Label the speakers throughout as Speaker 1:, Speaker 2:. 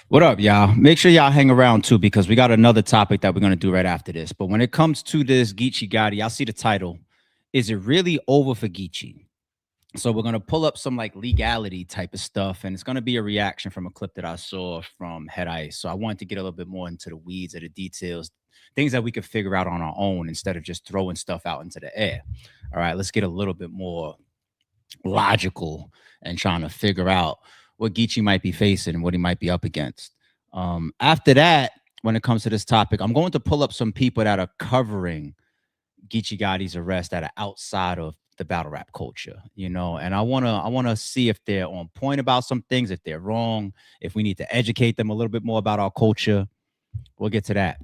Speaker 1: What up, y'all? Make sure y'all hang around too, because we got another topic that we're gonna do right after this. But when it comes to this Geechi Gotti, y'all see the title. Is it really over for Geechi? So we're gonna pull up some like legality type of stuff, and it's gonna be a reaction from a clip that I saw from Head Ice. So I wanted to get a little bit more into the weeds of the details, things that we could figure out on our own instead of just throwing stuff out into the air. All right, let's get a little bit more logical and trying to figure out what Geechee might be facing and what he might be up against. After that, when it comes to this topic, I'm going to pull up some people that are covering Geechee Gotti's arrest that are outside of the battle rap culture, and I wanna see if they're on point about some things, if they're wrong, if we need to educate them a little bit more about our culture. We'll get to that.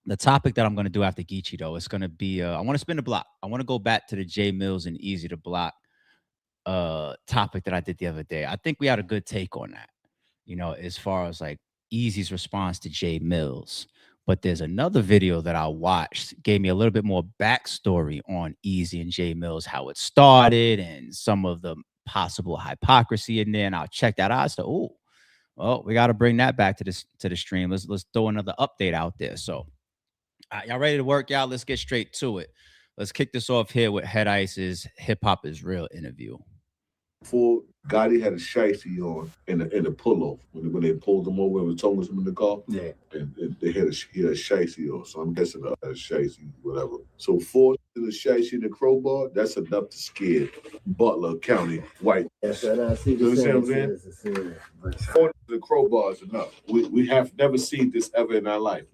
Speaker 1: The topic that I'm gonna do after Geechee though, is gonna be I want to spin the block. I want to go back to the J Mills and Easy to Block topic that I did the other day. I think we had a good take on that, as far as like Easy's response to Jay Mills. But there's another video that I watched, gave me a little bit more backstory on Easy and Jay Mills, how it started and some of the possible hypocrisy in there. And I'll check that out. I said, oh, well, we got to bring that back to this to the stream. Let's throw another update out there. So y'all ready to work out? Let's get straight to it. Let's kick this off here with Head Ice's Hip Hop is Real interview.
Speaker 2: Before Gotti had a shicey on in a pull off when they pulled him over and was talking to him in the car.
Speaker 3: Yeah.
Speaker 2: And they had he had a shicey on, so I'm guessing a shicey, whatever. So four to the shicey and the crowbar, that's enough to scare Butler County white.
Speaker 3: That's what I see.
Speaker 2: You understand what I'm saying? Four to the crowbar is enough. We have never seen this ever in our life.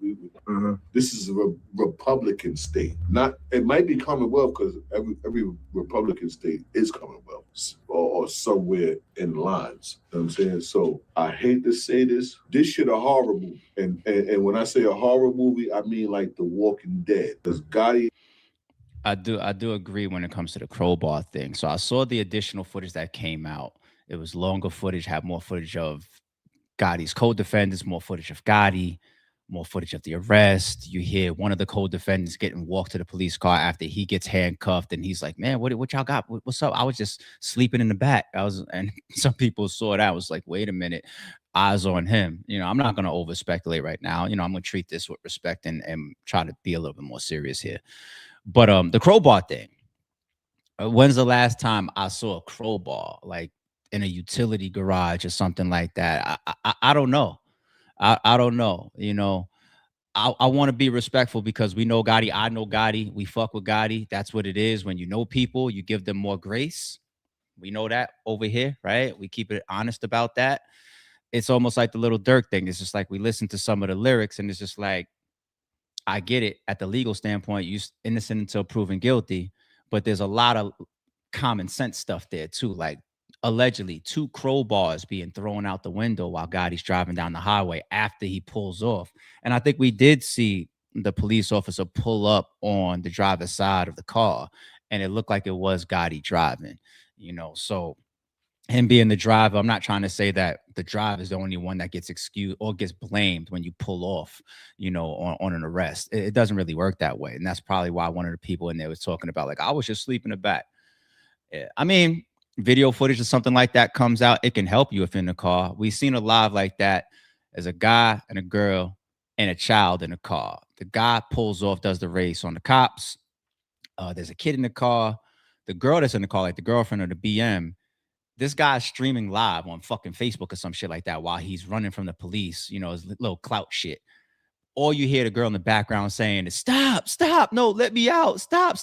Speaker 2: This is a Republican state. It might be Commonwealth because every Republican state is Commonwealth or somewhere in lines. You know what I'm saying? So I hate to say this. This shit a horror movie. And when I say a horror movie, I mean like The Walking Dead. Because Gotti.
Speaker 1: I do agree when it comes to the crowbar thing. So I saw the additional footage that came out. It was longer footage, had more footage of Gotti's co-defendants, more footage of Gotti, more footage of the arrest. You hear one of the co-defendants getting walked to the police car after he gets handcuffed, and he's like, "Man, what y'all got? What's up? I was just sleeping in the back." And some people saw that. I was like, "Wait a minute, eyes on him." I'm not gonna over speculate right now. I'm gonna treat this with respect and try to be a little bit more serious here. But the crowbar thing. When's the last time I saw a crowbar like in a utility garage or something like that? I don't know. I don't know. I want to be respectful because we know Gotti. I know Gotti. We fuck with Gotti. That's what it is. When you know people, you give them more grace. We know that over here, right? We keep it honest about that. It's almost like the Little Dirk thing. It's just like we listen to some of the lyrics and it's just like, I get it at the legal standpoint, you innocent until proven guilty, but there's a lot of common sense stuff there too. Like allegedly 2 crowbars being thrown out the window while Gotti's driving down the highway after he pulls off. And I think we did see the police officer pull up on the driver's side of the car and it looked like it was Gotti driving, so him being the driver, I'm not trying to say that the driver is the only one that gets excused or gets blamed when you pull off, on an arrest. It doesn't really work that way. And that's probably why one of the people in there was talking about, like, I was just sleeping in the back. Yeah. I mean, video footage or something like that comes out, it can help you if in the car. We've seen a live like that as a guy and a girl and a child in the car. The guy pulls off, does the race on the cops. There's a kid in the car. The girl that's in the car, like the girlfriend of the BM, this guy's streaming live on fucking Facebook or some shit like that while he's running from the police, his little clout shit. All you hear the girl in the background saying is, stop, no, let me out. Stop,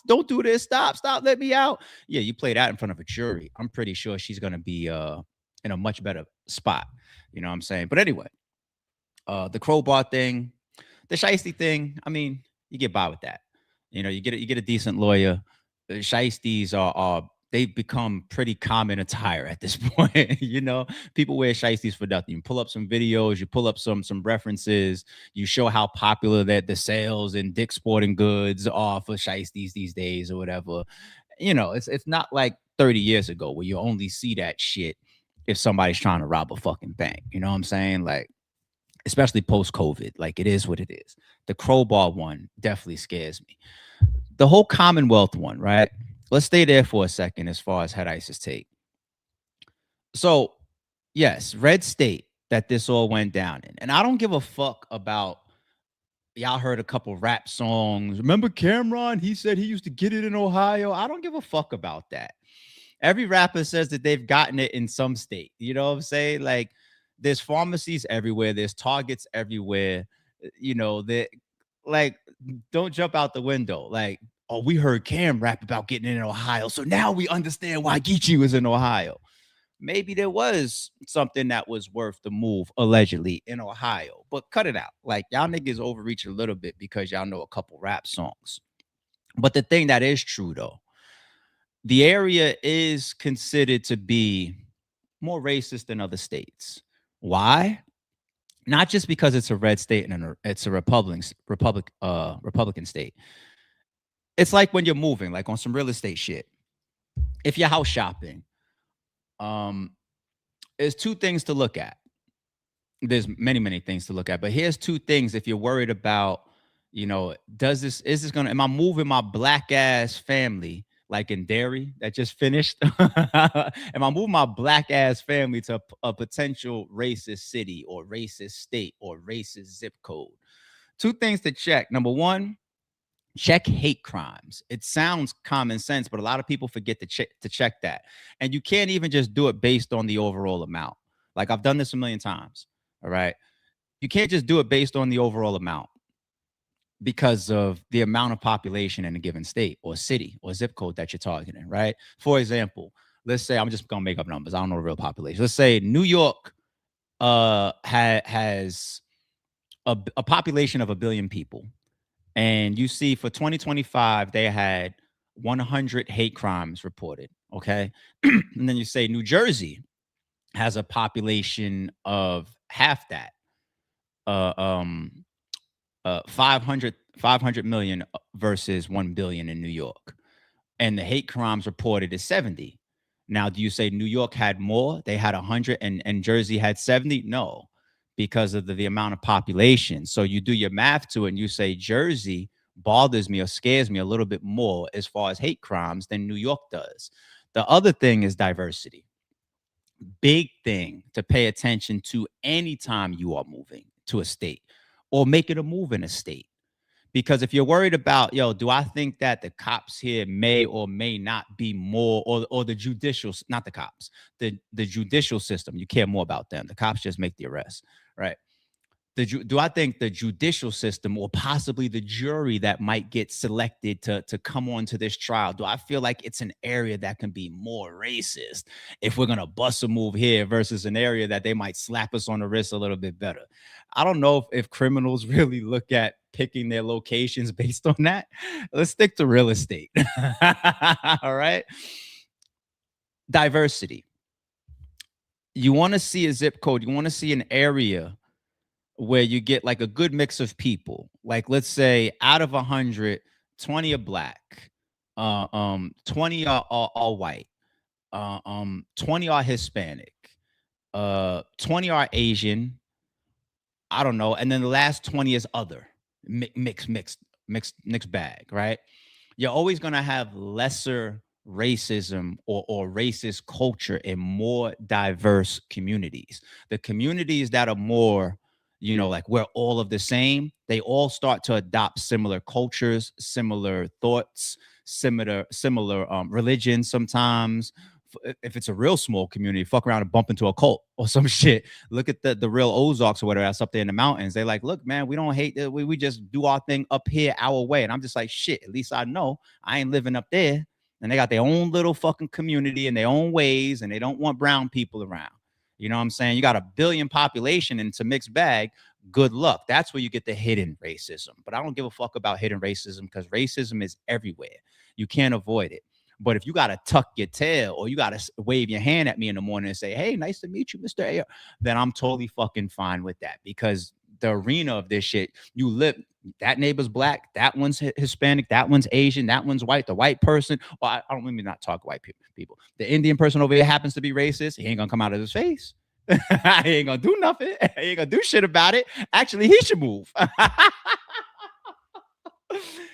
Speaker 1: don't do this. Stop, let me out. Yeah, you play that in front of a jury. I'm pretty sure she's going to be in a much better spot. You know what I'm saying? But anyway, the crowbar thing, the shiesty thing, I mean, you get by with that. You get a decent lawyer. The shiesties are they've become pretty common attire at this point. People wear shiesties for nothing. You pull up some videos, you pull up some references, you show how popular that the sales in Dick's Sporting Goods are for shiesties these days or whatever. It's not like 30 years ago where you only see that shit if somebody's trying to rob a fucking bank. You know what I'm saying? Like, especially post-COVID, like it is what it is. The crowbar one definitely scares me. The whole Commonwealth one, right? Let's stay there for a second as far as Head Ice's take. So, yes, red state, that this all went down in. And I don't give a fuck about y'all heard a couple rap songs. Remember Cameron? He said he used to get it in Ohio. I don't give a fuck about that. Every rapper says that they've gotten it in some state. You know what I'm saying? Like, there's pharmacies everywhere, there's Targets everywhere. You know, that, like, don't jump out the window. Like, oh, we heard Cam rap about getting it in Ohio, so now we understand why Geechi was in Ohio. Maybe there was something that was worth the move, allegedly, in Ohio, but cut it out. Like, y'all niggas overreach a little bit because y'all know a couple rap songs. But the thing that is true, though, the area is considered to be more racist than other states. Why? Not just because it's a red state and it's a Republican state. It's like when you're moving, like on some real estate shit. If you're house shopping, um, there's two things to look at. There's many things to look at, but here's two things if you're worried about, is this gonna, am I moving my black ass family like in Derry that just finished? Am I moving my black ass family to a potential racist city or racist state or racist zip code? Two things to check. Number one, check hate crimes. It sounds common sense, but a lot of people forget to check that. And you can't even just do it based on the overall amount. Like, I've done this a million times. All right. You can't just do it based on the overall amount because of the amount of population in a given state or city or zip code that you're targeting, right? For example, let's say, I'm just gonna make up numbers. I don't know the real population. Let's say New York has a population of 1 billion people. And you see for 2025, they had 100 hate crimes reported. Okay. And then you say New Jersey has a population of half that, uh, um, 500 million versus 1 billion in New York. And the hate crimes reported is 70. Now, do you say New York had more? They had 100 and Jersey had 70? No, because of the amount of population. So you do your math to it and you say Jersey bothers me or scares me a little bit more as far as hate crimes than New York does. The other thing is diversity. Big thing to pay attention to anytime you are moving to a state or making a move in a state. Because if you're worried about, do I think that the cops here may or may not be more, or the judicial, not the cops, the judicial system, you care more about them. The cops just make the arrest, right? Do I think the judicial system or possibly the jury that might get selected to come on to this trial, do I feel like it's an area that can be more racist if we're going to bust a move here versus an area that they might slap us on the wrist a little bit better? I don't know if criminals really look at picking their locations based on that. Let's stick to real estate. All right. Diversity. You want to see a zip code, you want to see an area where you get like a good mix of people. Like, let's say out of 100, 20 are black, 20 are white, 20 are Hispanic, 20 are Asian. I don't know. And then the last 20 is other. Mixed bag, right? You're always gonna have lesser racism or racist culture in more diverse communities. The communities that are more, like we're all of the same, they all start to adopt similar cultures, similar thoughts, similar religions sometimes. If it's a real small community, fuck around and bump into a cult or some shit. Look at the real Ozarks or whatever that's up there in the mountains. They like, look, man, we don't hate that. We just do our thing up here our way. And I'm just like, shit, at least I know I ain't living up there. And they got their own little fucking community and their own ways, and they don't want brown people around. You know what I'm saying? You got 1 billion population and it's a mixed bag. Good luck. That's where you get the hidden racism. But I don't give a fuck about hidden racism because racism is everywhere. You can't avoid it. But if you got to tuck your tail or you got to wave your hand at me in the morning and say, hey, nice to meet you, Mr. A, then I'm totally fucking fine with that, because the arena of this shit, you live, that neighbor's black, that one's Hispanic, that one's Asian, that one's white, the white person, or I don't mean not talk white people. The Indian person over here happens to be racist. He ain't going to come out of his face. He ain't going to do nothing. He ain't going to do shit about it. Actually, he should move.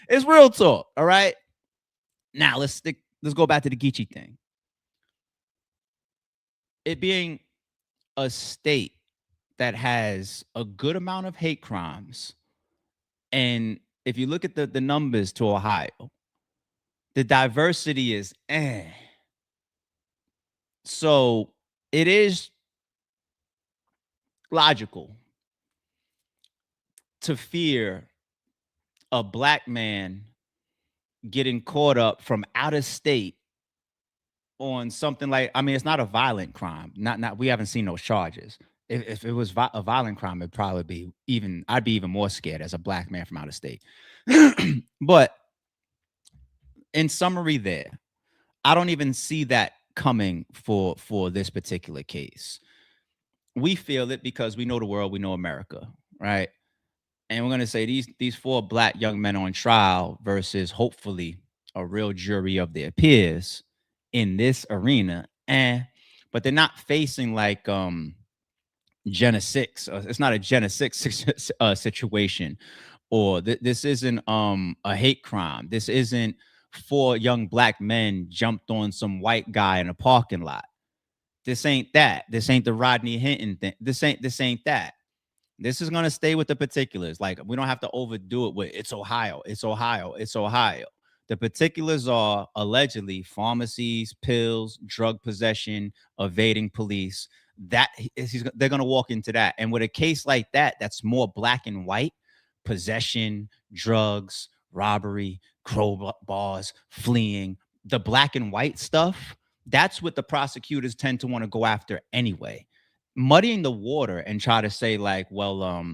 Speaker 1: It's real talk. All right. Now let's go back to the Geechi thing. It being a state that has a good amount of hate crimes. And if you look at the numbers to Ohio, the diversity is eh. So it is logical to fear a black man getting caught up from out of state on something like, I mean, it's not a violent crime. Not we haven't seen those charges. If it was a violent crime, it'd probably be even, I'd be even more scared as a black man from out of state. But in summary, there, I don't even see that coming for this particular case. We feel it because we know the world, we know America, right? And we're gonna say these four black young men on trial versus hopefully a real jury of their peers in this arena, but they're not facing like Gen 6. It's not a Gen 6 situation, or this isn't a hate crime. This isn't four young black men jumped on some white guy in a parking lot. This ain't that. This ain't the Rodney Hinton thing. This ain't that. This is going to stay with the particulars. Like, we don't have to overdo it with it's Ohio, it's Ohio, it's Ohio. The particulars are allegedly pharmacies, pills, drug possession, evading police. They're going to walk into that. And with a case like that, that's more black and white: possession, drugs, robbery, crowbars, fleeing. The black and white stuff, that's what the prosecutors tend to want to go after anyway. Muddying the water and try to say like, well,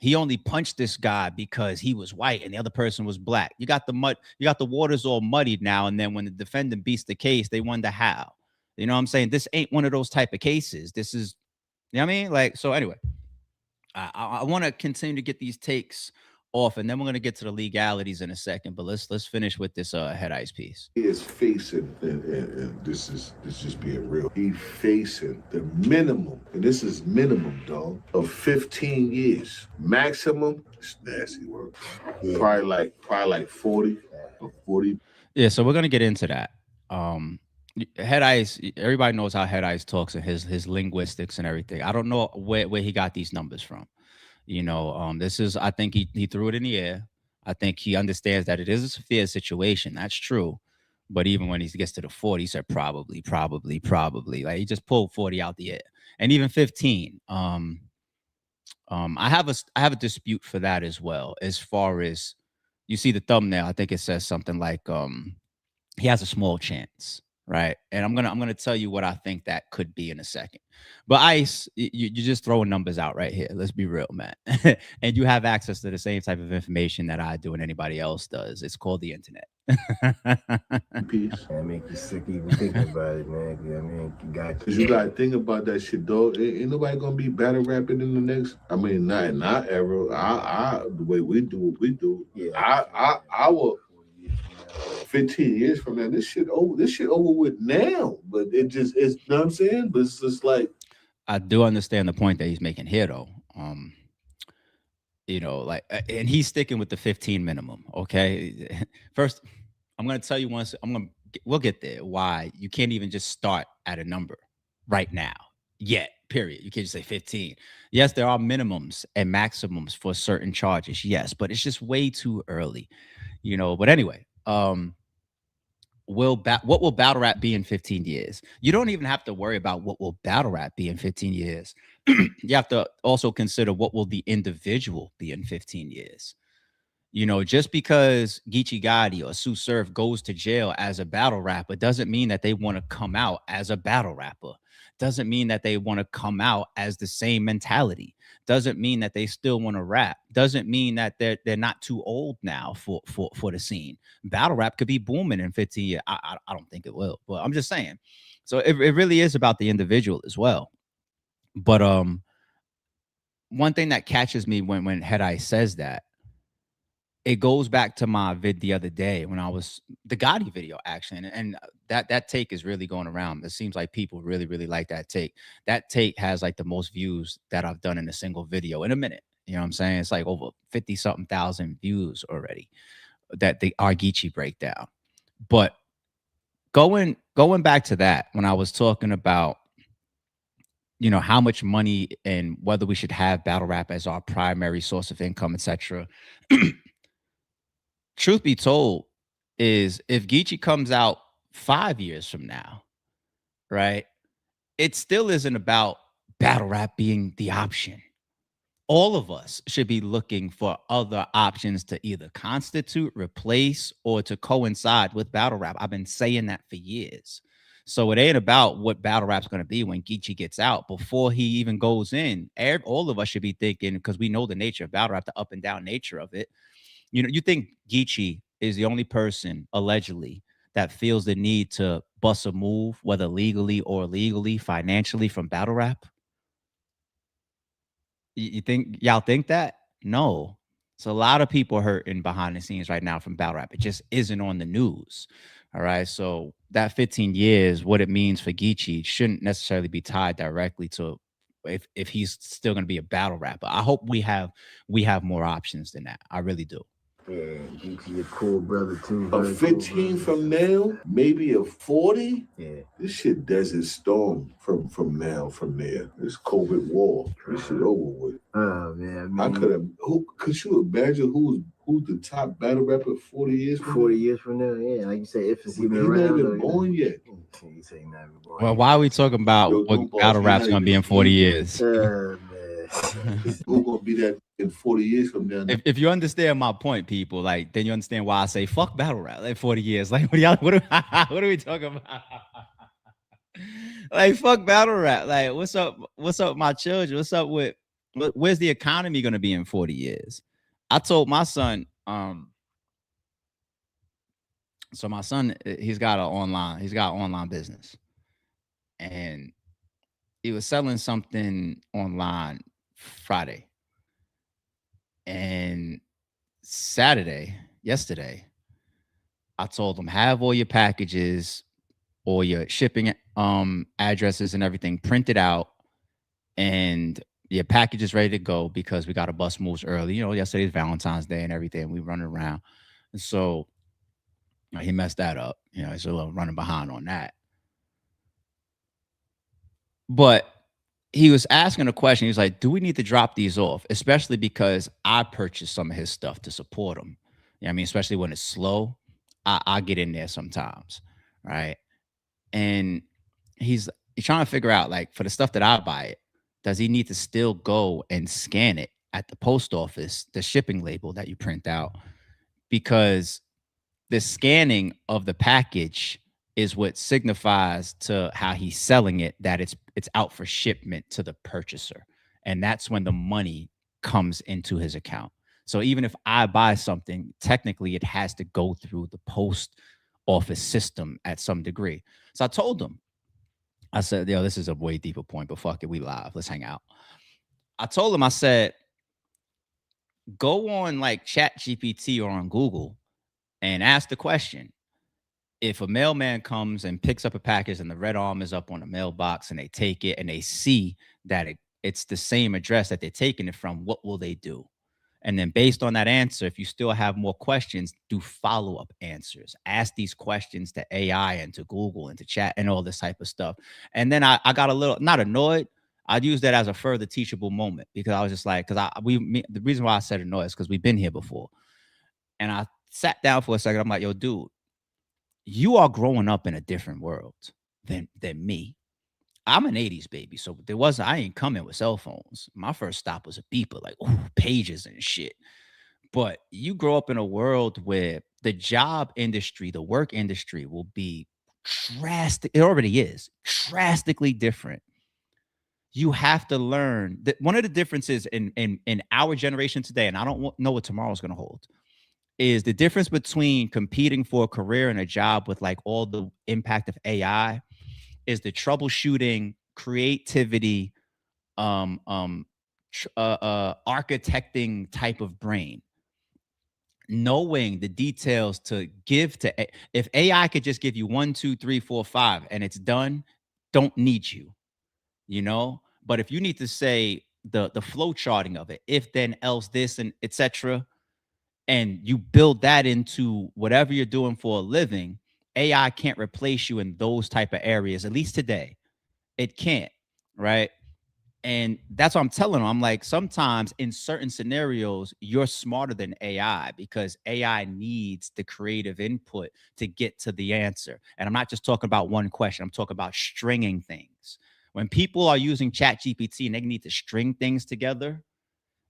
Speaker 1: he only punched this guy because he was white and the other person was black. You got the waters all muddied now. And then when the defendant beats the case, they wonder how. You know what I'm saying? This ain't one of those type of cases. This is, you know what I mean? Like, so anyway, I want to continue to get these takes off, and then we're gonna get to the legalities in a second. But let's finish with this head ice piece.
Speaker 2: He is facing, and this just being real. He's facing the minimum, and this is minimum, dog, of 15 years. Maximum, it's nasty work. Yeah. Probably like 40 or 40.
Speaker 1: Yeah, so we're gonna get into that. Head ice, everybody knows how head ice talks and his linguistics and everything. I don't know where he got these numbers from. You know, this is, I think he threw it in the air. I think he understands that it is a severe situation. That's true. But even when he gets to the 40, he said probably. Like, he just pulled 40 out the air. And even 15. I have a dispute for that as well. As far as, you see the thumbnail, I think it says something like he has a small chance, right? And I'm gonna tell you what I think that could be in a second. But Ice, you're just throwing numbers out right here. Let's be real, man. And you have access to the same type of information that I do and anybody else does. It's called the internet.
Speaker 3: Peace. That make you sick even thinking about it, man. I mean, you got
Speaker 2: Cause you gotta think about that shit, dog. Ain't nobody gonna be battle rapping in the next. I mean, not in our era. I the way we do what we do. Yeah. I will. 15 years from now, this shit over with now. But it's you know what I'm saying? But it's just like,
Speaker 1: I do understand the point that he's making here, though. You know, like, and he's sticking with the 15 minimum. Okay, first, I'm gonna tell you once. We'll get there. Why you can't even just start at a number right now yet. Period. You can't just say 15. Yes, there are minimums and maximums for certain charges. Yes, but it's just way too early. You know. But anyway, what will battle rap be in 15 years? You don't even have to worry about what will battle rap be in 15 years. You have to also consider what will the individual be in 15 years. You know, just because Geechi Gotti or Sue Surf goes to jail as a battle rapper doesn't mean that they want to come out as a battle rapper. Doesn't mean that they want to come out as the same mentality. Doesn't mean that they still want to rap. Doesn't mean that they're not too old now for the scene. Battle rap could be booming in 15 years. I don't think it will, but I'm just saying. So it really is about the individual as well. But one thing that catches me when Head Eye says that, it goes back to my vid the other day when I was the Gotti video, actually, and that take is really going around. It seems like people really like that take. That take has like the most views that I've done in a single video in a minute. You know what I'm saying? It's like over 50 something thousand views already. That the Geechi breakdown. But going back to that, when I was talking about you know, how much money and whether we should have battle rap as our primary source of income, etc. Truth be told, is if Geechi comes out 5 years from now, right? It still isn't about battle rap being the option. All of us should be looking for other options to either constitute, replace, or to coincide with battle rap. I've been saying that for years. So it ain't about what battle rap's going to be when Geechi gets out. Before he even goes in, all of us should be thinking, because we know the nature of battle rap, the up and down nature of it. You know, you think Geechi is the only person allegedly that feels the need to bust a move, whether legally or illegally, financially, from battle rap? You think y'all think that? No. So a lot of people hurting behind the scenes right now from battle rap. It just isn't on the news. All right. So that 15 years, what it means for Geechi shouldn't necessarily be tied directly to if he's still going to be a battle rapper. I hope we have more options than that. I really do.
Speaker 3: Yeah, Geechi a cool brother too.
Speaker 2: A 15 from now, maybe a 40.
Speaker 3: Yeah,
Speaker 2: this shit Desert Storm from now from there. It's COVID war. This shit over with.
Speaker 3: Oh man,
Speaker 2: I could have. Who could you imagine who's the top battle rapper 40 years from
Speaker 3: 40 years from now? Yeah, like you say, if it's even around.
Speaker 2: He's not even born yet.
Speaker 3: You say not even born.
Speaker 1: Well, why are we talking about what battle rap's gonna be in 40 years?
Speaker 3: Man.
Speaker 2: Who's gonna be that in 40 years from now?
Speaker 1: If you understand my point, people, like, then you understand why I say fuck battle rap like 40 years. Like, what are we talking about? Like, fuck battle rap. Like, what's up, my children? What's up with where's the economy gonna be in 40 years? I told my son, so my son, he's got online business, and he was selling something online Friday. And yesterday, I told him, have all your packages, all your shipping addresses and everything printed out, and your package is ready to go because we got to bust moves early. You know, yesterday's Valentine's Day and everything. We running around. And so he messed that up. You know, he's a little running behind on that. But he was asking a question. He was like, do we need to drop these off? Especially because I purchased some of his stuff to support him. You know what I mean? Especially when it's slow, I get in there sometimes, right? And he's trying to figure out, like, for the stuff that I buy it, does he need to still go and scan it at the post office, the shipping label that you print out? Because the scanning of the package is what signifies to how he's selling it that it's out for shipment to the purchaser. And that's when the money comes into his account. So even if I buy something, technically it has to go through the post office system at some degree. So I told him, I said, yo, this is a way deeper point, but fuck it, we live. Let's hang out. I told him, I said, go on like ChatGPT or on Google and ask the question. If a mailman comes and picks up a package and the red arm is up on the mailbox and they take it and they see that it's the same address that they're taking it from, what will they do? And then based on that answer, if you still have more questions, do follow-up answers. Ask these questions to AI and to Google and to chat and all this type of stuff. And then I got a little, not annoyed. I'd use that as a further teachable moment, because I was just like, the reason why I said annoyed is because we've been here before. And I sat down for a second. I'm like, yo, dude, you are growing up in a different world than me. I'm an 80s baby, so I ain't coming with cell phones. My first stop was a beeper, like, ooh, pages and shit. But you grow up in a world where the job industry, the work industry will be it already is drastically different. You have to learn that one of the differences in our generation today, and I don't know what tomorrow's going to hold, is the difference between competing for a career and a job with like all the impact of AI is the troubleshooting, creativity, architecting type of brain. Knowing the details to give to, if AI could just give you 1, 2, 3, 4, 5 and it's done, don't need you, you know? But if you need to say the flow charting of it, if then else this and etc., and you build that into whatever you're doing for a living, AI can't replace you in those type of areas, at least today. It can't, right? And that's what I'm telling them. I'm like, sometimes in certain scenarios, you're smarter than AI because AI needs the creative input to get to the answer. And I'm not just talking about one question, I'm talking about stringing things. When people are using Chat GPT and they need to string things together,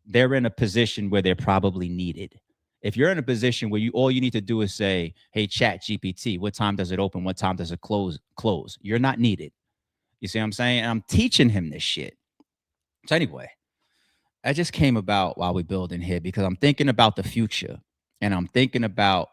Speaker 1: they're in a position where they're probably needed. If you're in a position where you all you need to do is say, "Hey, Chat GPT, what time does it open? What time does it close?" You're not needed. You see what I'm saying? And I'm teaching him this shit. So anyway, I just came about while we're building here because I'm thinking about the future and I'm thinking about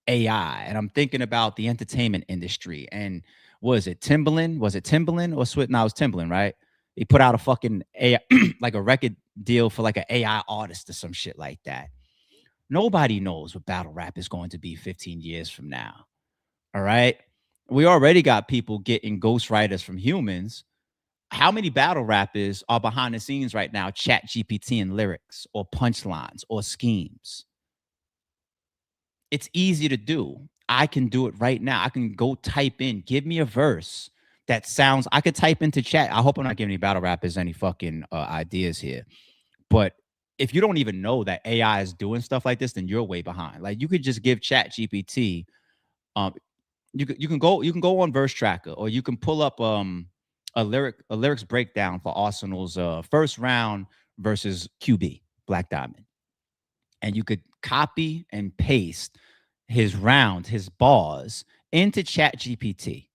Speaker 1: AI and I'm thinking about the entertainment industry. And was it Timbaland? Was it Timbaland or Swift? No, it was Timbaland, right? He put out a fucking AI, like a record deal for like an AI artist or some shit like that. Nobody knows what battle rap is going to be 15 years from now. All right. We already got people getting ghostwriters from humans. How many battle rappers are behind the scenes right now, Chat GPT and lyrics or punchlines or schemes? It's easy to do. I can do it right now. I can go type in, give me a verse that sounds, I could type into chat. I hope I'm not giving any battle rappers any fucking ideas here. But if you don't even know that AI is doing stuff like this, then you're way behind. Like you could just give Chat GPT, um, you can go on Verse Tracker or you can pull up a lyrics breakdown for Arsenal's first round versus QB Black Diamond, and you could copy and paste his round, his bars into Chat GPT,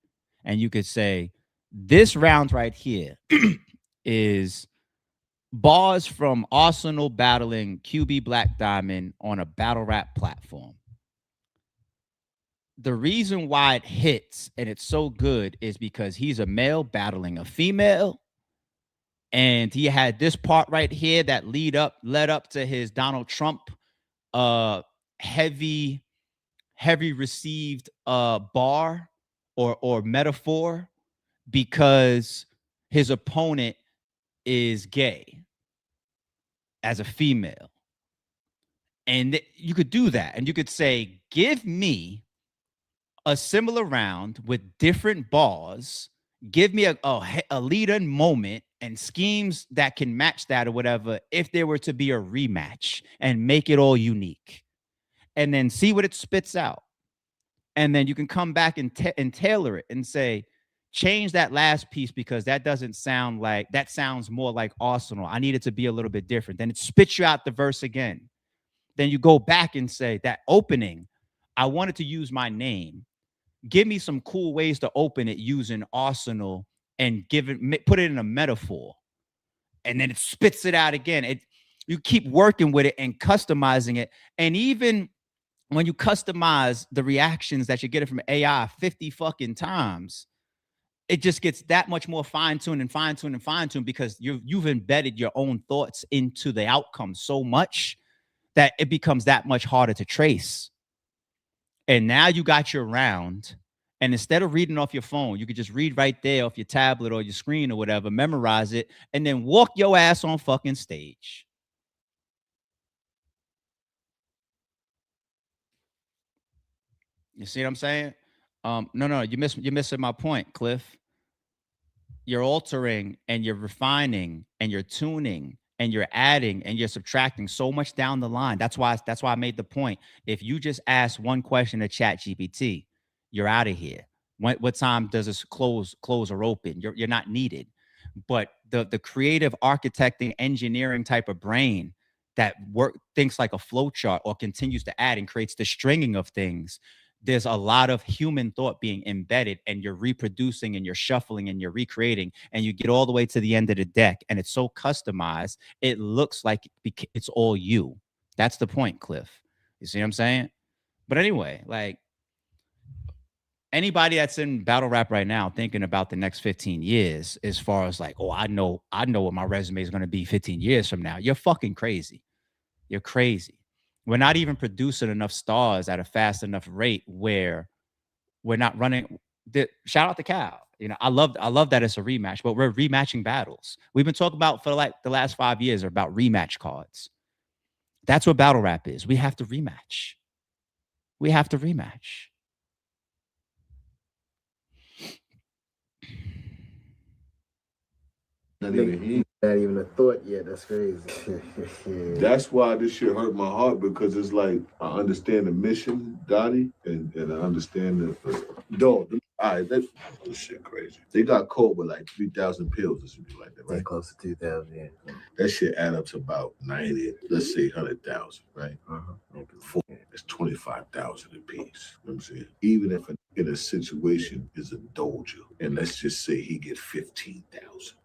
Speaker 1: and you could say this round right here is bars from Arsenal battling QB Black Diamond on a battle rap platform. The reason why it hits and it's so good is because he's a male battling a female, and he had this part right here that led up to his Donald Trump heavy received bar or metaphor, because his opponent is gay as a female. And you could do that, and you could say, give me a similar round with different bars. Give me a lead-in moment and schemes that can match that or whatever if there were to be a rematch, and make it all unique. And then see what it spits out. And then you can come back and tailor it and say, change that last piece because that doesn't sound like, that sounds more like Arsenal. I need it to be a little bit different. Then it spits you out the verse again. Then you go back and say, that opening, I wanted to use my name. Give me some cool ways to open it using Arsenal and put it in a metaphor. And then it spits it out again. You keep working with it and customizing it. And even when you customize the reactions that you're getting from AI 50 fucking times, it just gets that much more fine-tuned and fine-tuned and fine-tuned because you've embedded your own thoughts into the outcome so much that it becomes that much harder to trace. And now you got your round, and instead of reading off your phone, you could just read right there off your tablet or your screen or whatever, memorize it, and then walk your ass on fucking stage. You see what I'm saying? No, you're missing my point, Cliff. You're altering and you're refining and you're tuning and you're adding and you're subtracting so much down the line. That's why I made the point. If you just ask one question to Chat GPT, you're out of here. What time does this close or open? You're not needed. But the creative architecting engineering type of brain that thinks like a flow chart or continues to add and creates the stringing of things, there's a lot of human thought being embedded, and you're reproducing and you're shuffling and you're recreating, and you get all the way to the end of the deck and it's so customized it looks like it's all you. That's the point, Cliff. You see what I'm saying? But anyway, like, anybody that's in battle rap right now thinking about the next 15 years as far as like, oh, I know what my resume is going to be 15 years from now, you're fucking crazy. You're crazy. We're not even producing enough stars at a fast enough rate where we're not running. Shout out to Cal. You know, I love that it's a rematch, but we're rematching battles. We've been talking about for like the last 5 years about rematch cards. That's what battle rap is. We have to rematch. We have to rematch.
Speaker 3: Not even a thought yet. That's crazy.
Speaker 2: That's why this shit hurt my heart, because it's like I understand the mission, Gotti, and I understand the dog. All right, this shit crazy. They got caught with like 3,000 pills or something like that, right?
Speaker 3: Yeah, close to 2,000. Yeah.
Speaker 2: That shit add up to about 90, let's say 100,000, right? It's 25,000 a piece. You know what I'm saying? Even if in a situation is a doja, and let's just say he get 15,000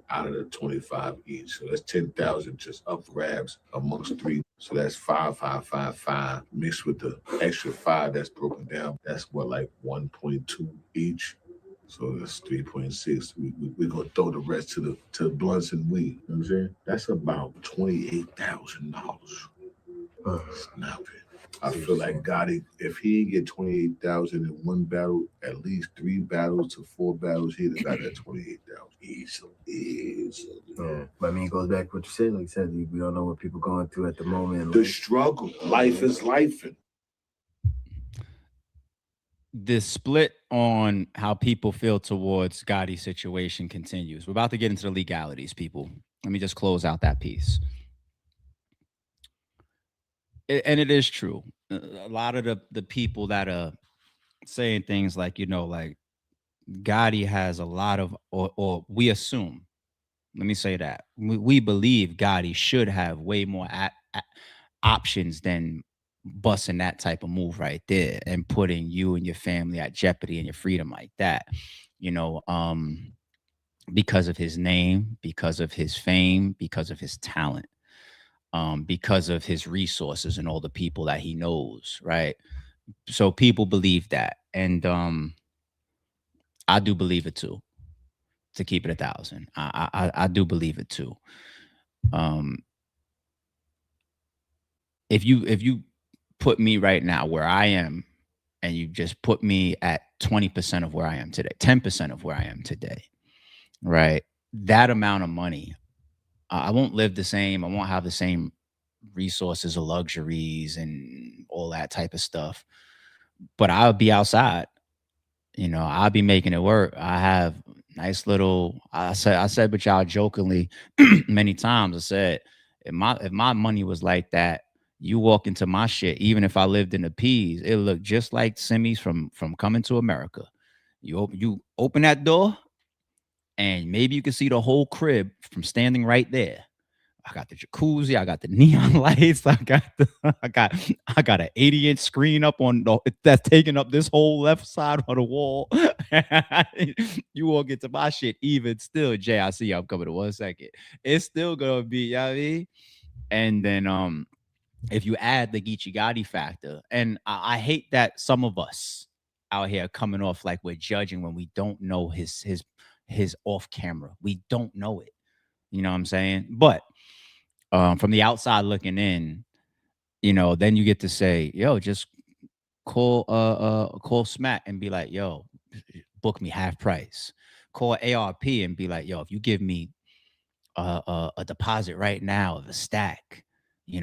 Speaker 2: out of the 25 each, so that's 10,000 just up grabs amongst three. So that's 5,555 mixed with the extra 5 that's broken down. That's what, like 1.2 each. So that's 3.6. We're gonna throw the rest to the blunts and weed. You know what I'm saying? That's about $28,000. Snap it. I feel like Gotti, if he get 28,000 in one battle, at least 3 battles to 4 battles, he'd have got that 28,000 easily.
Speaker 3: Yeah, but I mean, it goes back to what you said. Like you said, we don't know what people going through at the moment.
Speaker 2: The struggle, life is life.
Speaker 1: The split on how people feel towards Gotti's situation continues. We're about to get into the legalities, people. Let me just close out that piece. And it is true. A lot of the people that are saying things like, like Gotti has a lot of, or we assume, let me say that, we believe Gotti should have way more options than busting that type of move right there and putting you and your family at jeopardy and your freedom like that, because of his name, because of his fame, because of his talent. Because of his resources and all the people that he knows, right? So people believe that, and I do believe it too. To keep it 1,000, I do believe it too. If you put me right now where I am, and you just put me at 20% of where I am today, 10% of where I am today, right? That amount of money, I won't live the same. I won't have the same resources or luxuries and all that type of stuff. But I'll be outside. I'll be making it work. I have nice little. I said, but y'all jokingly many times. I said, if my money was like that, you walk into my shit, even if I lived in the P's, it looked just like Simmy's from Coming to America. You open that door, and maybe you can see the whole crib from standing right there. I got the jacuzzi, I got the neon lights, I got an 80-inch screen up on that's taking up this whole left side of the wall. You won't get to my shit even still. Jay, I see you. I'm coming in 1 second. It's still gonna be, you know what I mean? And then if you add the Geechi Gotti factor, and I hate that some of us out here coming off like we're judging when we don't know his off camera. We don't know it. You know what I'm saying? But from the outside looking in, then you get to say, yo, just call Smack and be like, yo, book me half price. Call ARP and be like, yo, if you give me a deposit right now of a stack,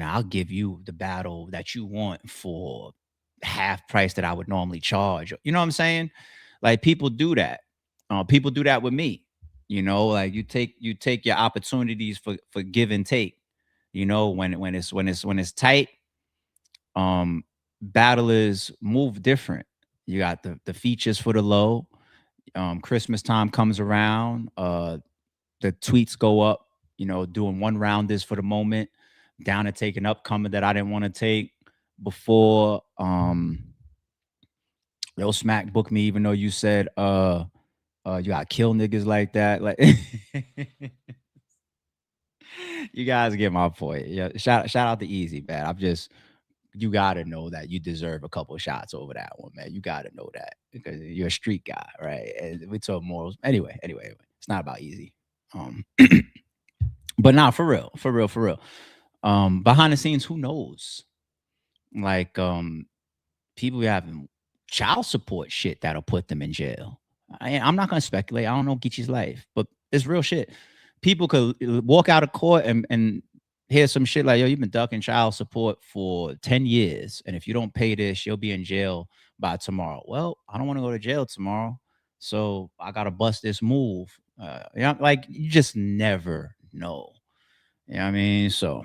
Speaker 1: I'll give you the battle that you want for half price that I would normally charge. You know what I'm saying? Like, people do that. People do that with me. Like, you take your opportunities for give and take. When it's tight, battlers move different. You got the features for the low. Christmas time comes around, the tweets go up, doing one rounders for the moment, down to take an upcomer that I didn't want to take before. Yo, Smack book me, even though you said you gotta kill niggas like that. Like, you guys get my point. Yeah, shout out to Eazy, man. You gotta know that you deserve a couple of shots over that one, man. You gotta know that because you're a street guy, right? And we talk morals. Anyway, it's not about Eazy. But now for real. Behind the scenes, who knows? Like, people having child support shit that'll put them in jail. I'm not gonna speculate. I don't know Geechi's life, but it's real shit. People could walk out of court and hear some shit like, yo, you've been ducking child support for 10 years. And if you don't pay this, you'll be in jail by tomorrow. Well, I don't want to go to jail tomorrow. So I got to bust this move. Like, you just never know. You know what I mean? So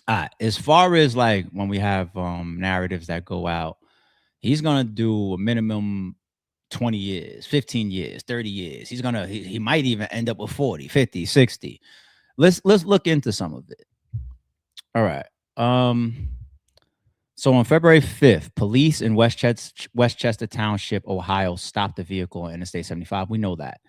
Speaker 1: as far as like when we have narratives that go out, he's gonna do a minimum 20 years, 15 years, 30 years. He might even end up with 40, 50, 60. Let's look into some of it. All right. So on February 5th, police in Westchester Township, Ohio, stopped the vehicle on Interstate 75. We know that.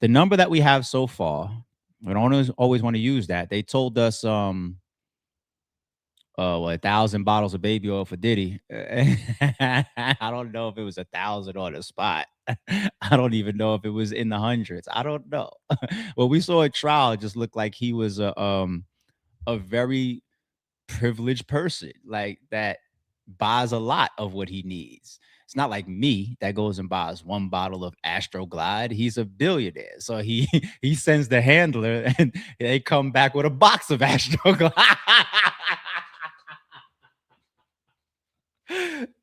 Speaker 1: The number that we have so far, we don't always want to use that. They told us 1,000 bottles of baby oil for Diddy. I don't know if it was 1,000 on the spot. I don't even know if it was in the hundreds. I don't know. Well, we saw a trial. It just looked like he was a very privileged person, like that buys a lot of what he needs. It's not like me that goes and buys one bottle of Astroglide. He's a billionaire, so he he sends the handler, and they come back with a box of Astroglide.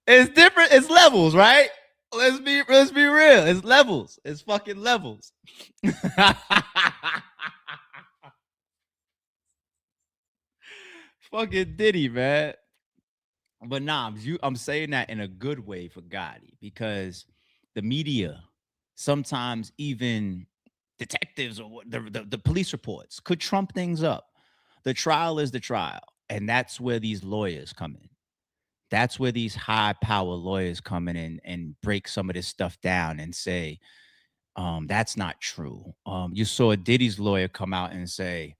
Speaker 1: It's different. It's levels, right? Let's be real. It's levels. It's fucking levels. Fucking Diddy, man. But nah, I'm saying that in a good way for Gotti, because the media, sometimes even detectives or the police reports could trump things up. The trial is the trial, and that's where these lawyers come in. That's where these high power lawyers come in and break some of this stuff down and say, that's not true. You saw Diddy's lawyer come out and say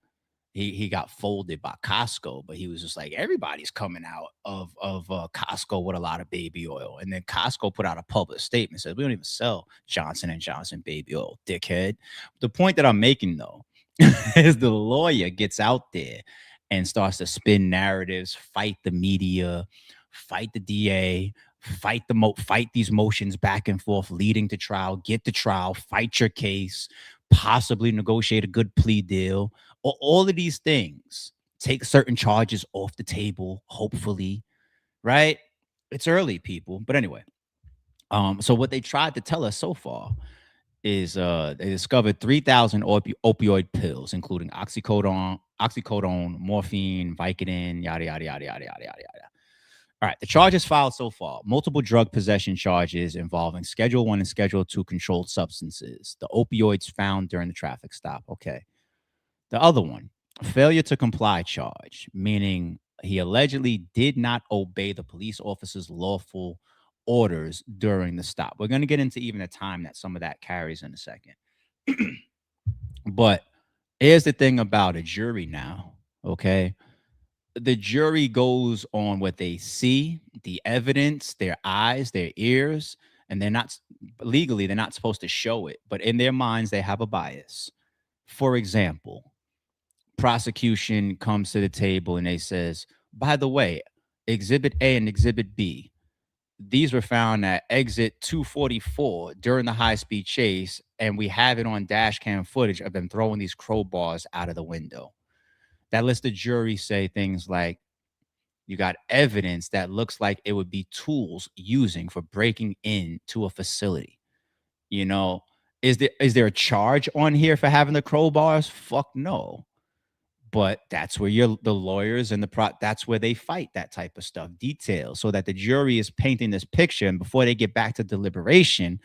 Speaker 1: he got folded by Costco, but he was just like, everybody's coming out of Costco with a lot of baby oil. And then Costco put out a public statement, said we don't even sell Johnson and Johnson baby oil, dickhead. The point that I'm making though is the lawyer gets out there and starts to spin narratives, fight the media, fight the DA, fight these motions back and forth leading to trial, get to trial, fight your case, possibly negotiate a good plea deal, or all of these things, take certain charges off the table, hopefully, right? It's early, people. But anyway, so what they tried to tell us so far is they discovered 3,000 opioid pills, including oxycodone, morphine, Vicodin, yada, yada, yada, yada, yada, yada, yada. All right, the charges filed so far: multiple drug possession charges involving Schedule 1 and Schedule 2 controlled substances. The opioids found during the traffic stop. Okay. The other one, failure to comply charge, meaning he allegedly did not obey the police officer's lawful orders during the stop. We're going to get into even the time that some of that carries in a second. But here's the thing about a jury now, okay? The jury goes on what they see, the evidence, their eyes, their ears, and they're not legally, they're not supposed to show it, but in their minds, they have a bias. For example, prosecution comes to the table and they says, by the way, Exhibit A and Exhibit B, these were found at exit 244 during the high-speed chase, and we have it on dash cam footage of them throwing these crowbars out of the window. That lets the jury say things like, you got evidence that looks like it would be tools using for breaking into a facility. You know, is there a charge on here for having the crowbars? Fuck no. But that's where the lawyers and that's where they fight that type of stuff, details, so that the jury is painting this picture, and before they get back to deliberation,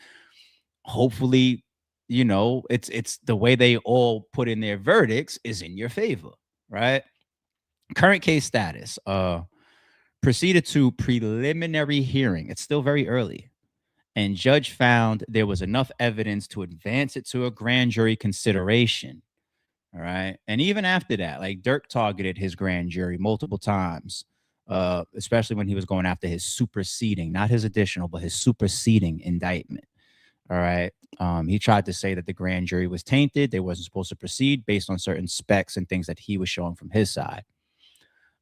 Speaker 1: hopefully, you know, it's the way they all put in their verdicts is in your favor, right? Current case status, proceeded to preliminary hearing. It's still very early, and judge found there was enough evidence to advance it to a grand jury consideration. All right. And even after that, like Dirk targeted his grand jury multiple times, especially when he was going after his superseding, not his additional, but his superseding indictment. All right. He tried to say that the grand jury was tainted. They wasn't supposed to proceed based on certain specs and things that he was showing from his side.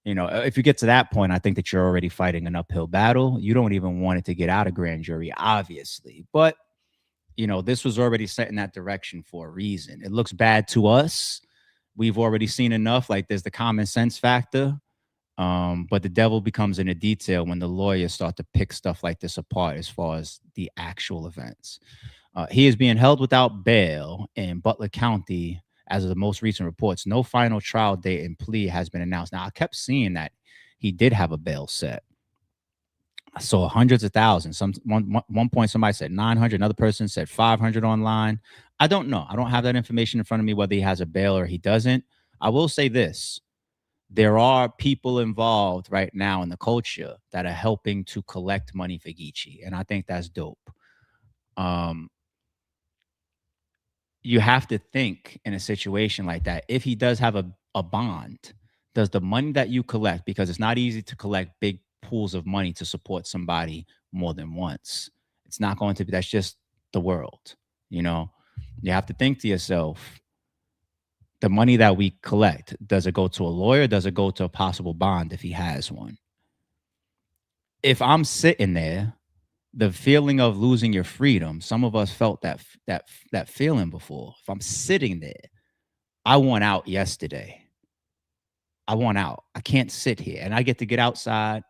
Speaker 1: You know, if you get to that point, I think that you're already fighting an uphill battle. You don't even want it to get out of grand jury, obviously. But you know, this was already set in that direction for a reason. It looks bad to us. We've already seen enough. Like there's the common sense factor. But the devil becomes in the detail when the lawyers start to pick stuff like this apart as far as the actual events. He is being held without bail in Butler County As of the most recent reports, no final trial date and plea has been announced. Now, I kept seeing that he did have a bail set. I saw hundreds of thousands. One point somebody said 900. Another person said 500 online. I don't know. I don't have that information in front of me whether he has a bail or he doesn't. I will say this: there are people involved right now in the culture that are helping to collect money for Geechi, and I think that's dope. You have to think in a situation like that, if he does have a bond, does the money that you collect, because it's not easy to collect big pools of money to support somebody more than once. It's not going to be, that's just the world. You have to think to yourself, the money that we collect, does it go to a lawyer? Does it go to a possible bond if he has one? If I'm sitting there, the feeling of losing your freedom, some of us felt that feeling before. If I'm sitting there, I want out yesterday. I want out. I can't sit here. And I get to get outside.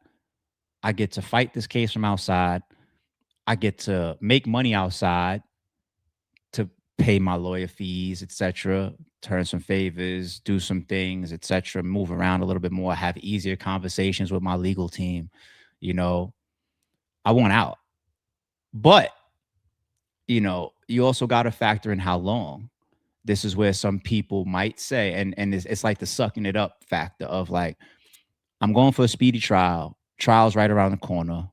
Speaker 1: I get to fight this case from outside. I get to make money outside to pay my lawyer fees, etc., turn some favors, do some things, etc., move around a little bit more, have easier conversations with my legal team. I want out. But, you also got to factor in how long. This is where some people might say, and it's like the sucking it up factor of like, I'm going for a speedy trial. Trial's right around the corner.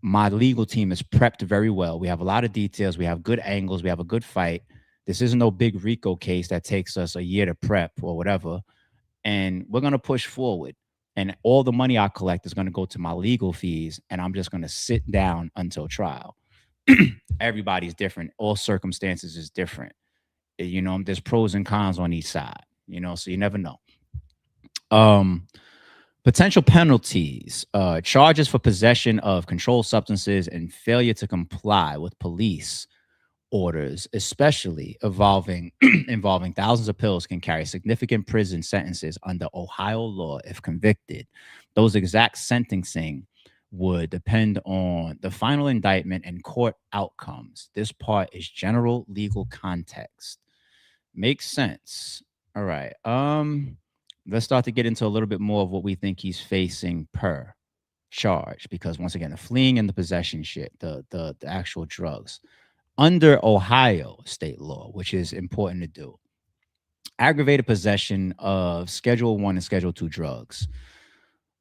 Speaker 1: My legal team is prepped very well. We have a lot of details. We have good angles. We have a good fight. This isn't no big RICO case that takes us a year to prep or whatever. And we're going to push forward. And all the money I collect is going to go to my legal fees. And I'm just going to sit down until trial. Everybody's different. All circumstances is different. There's pros and cons on each side, so you never know. Potential penalties, charges for possession of controlled substances and failure to comply with police orders, especially involving thousands of pills, can carry significant prison sentences under Ohio law if convicted. Those exact sentencing would depend on the final indictment and court outcomes. This part is general legal context. Makes sense. All right. Let's start to get into a little bit more of what we think he's facing per charge, because once again, the fleeing and the possession shit, the actual drugs. Under Ohio state law, which is important to do, aggravated possession of Schedule 1 and Schedule 2 drugs,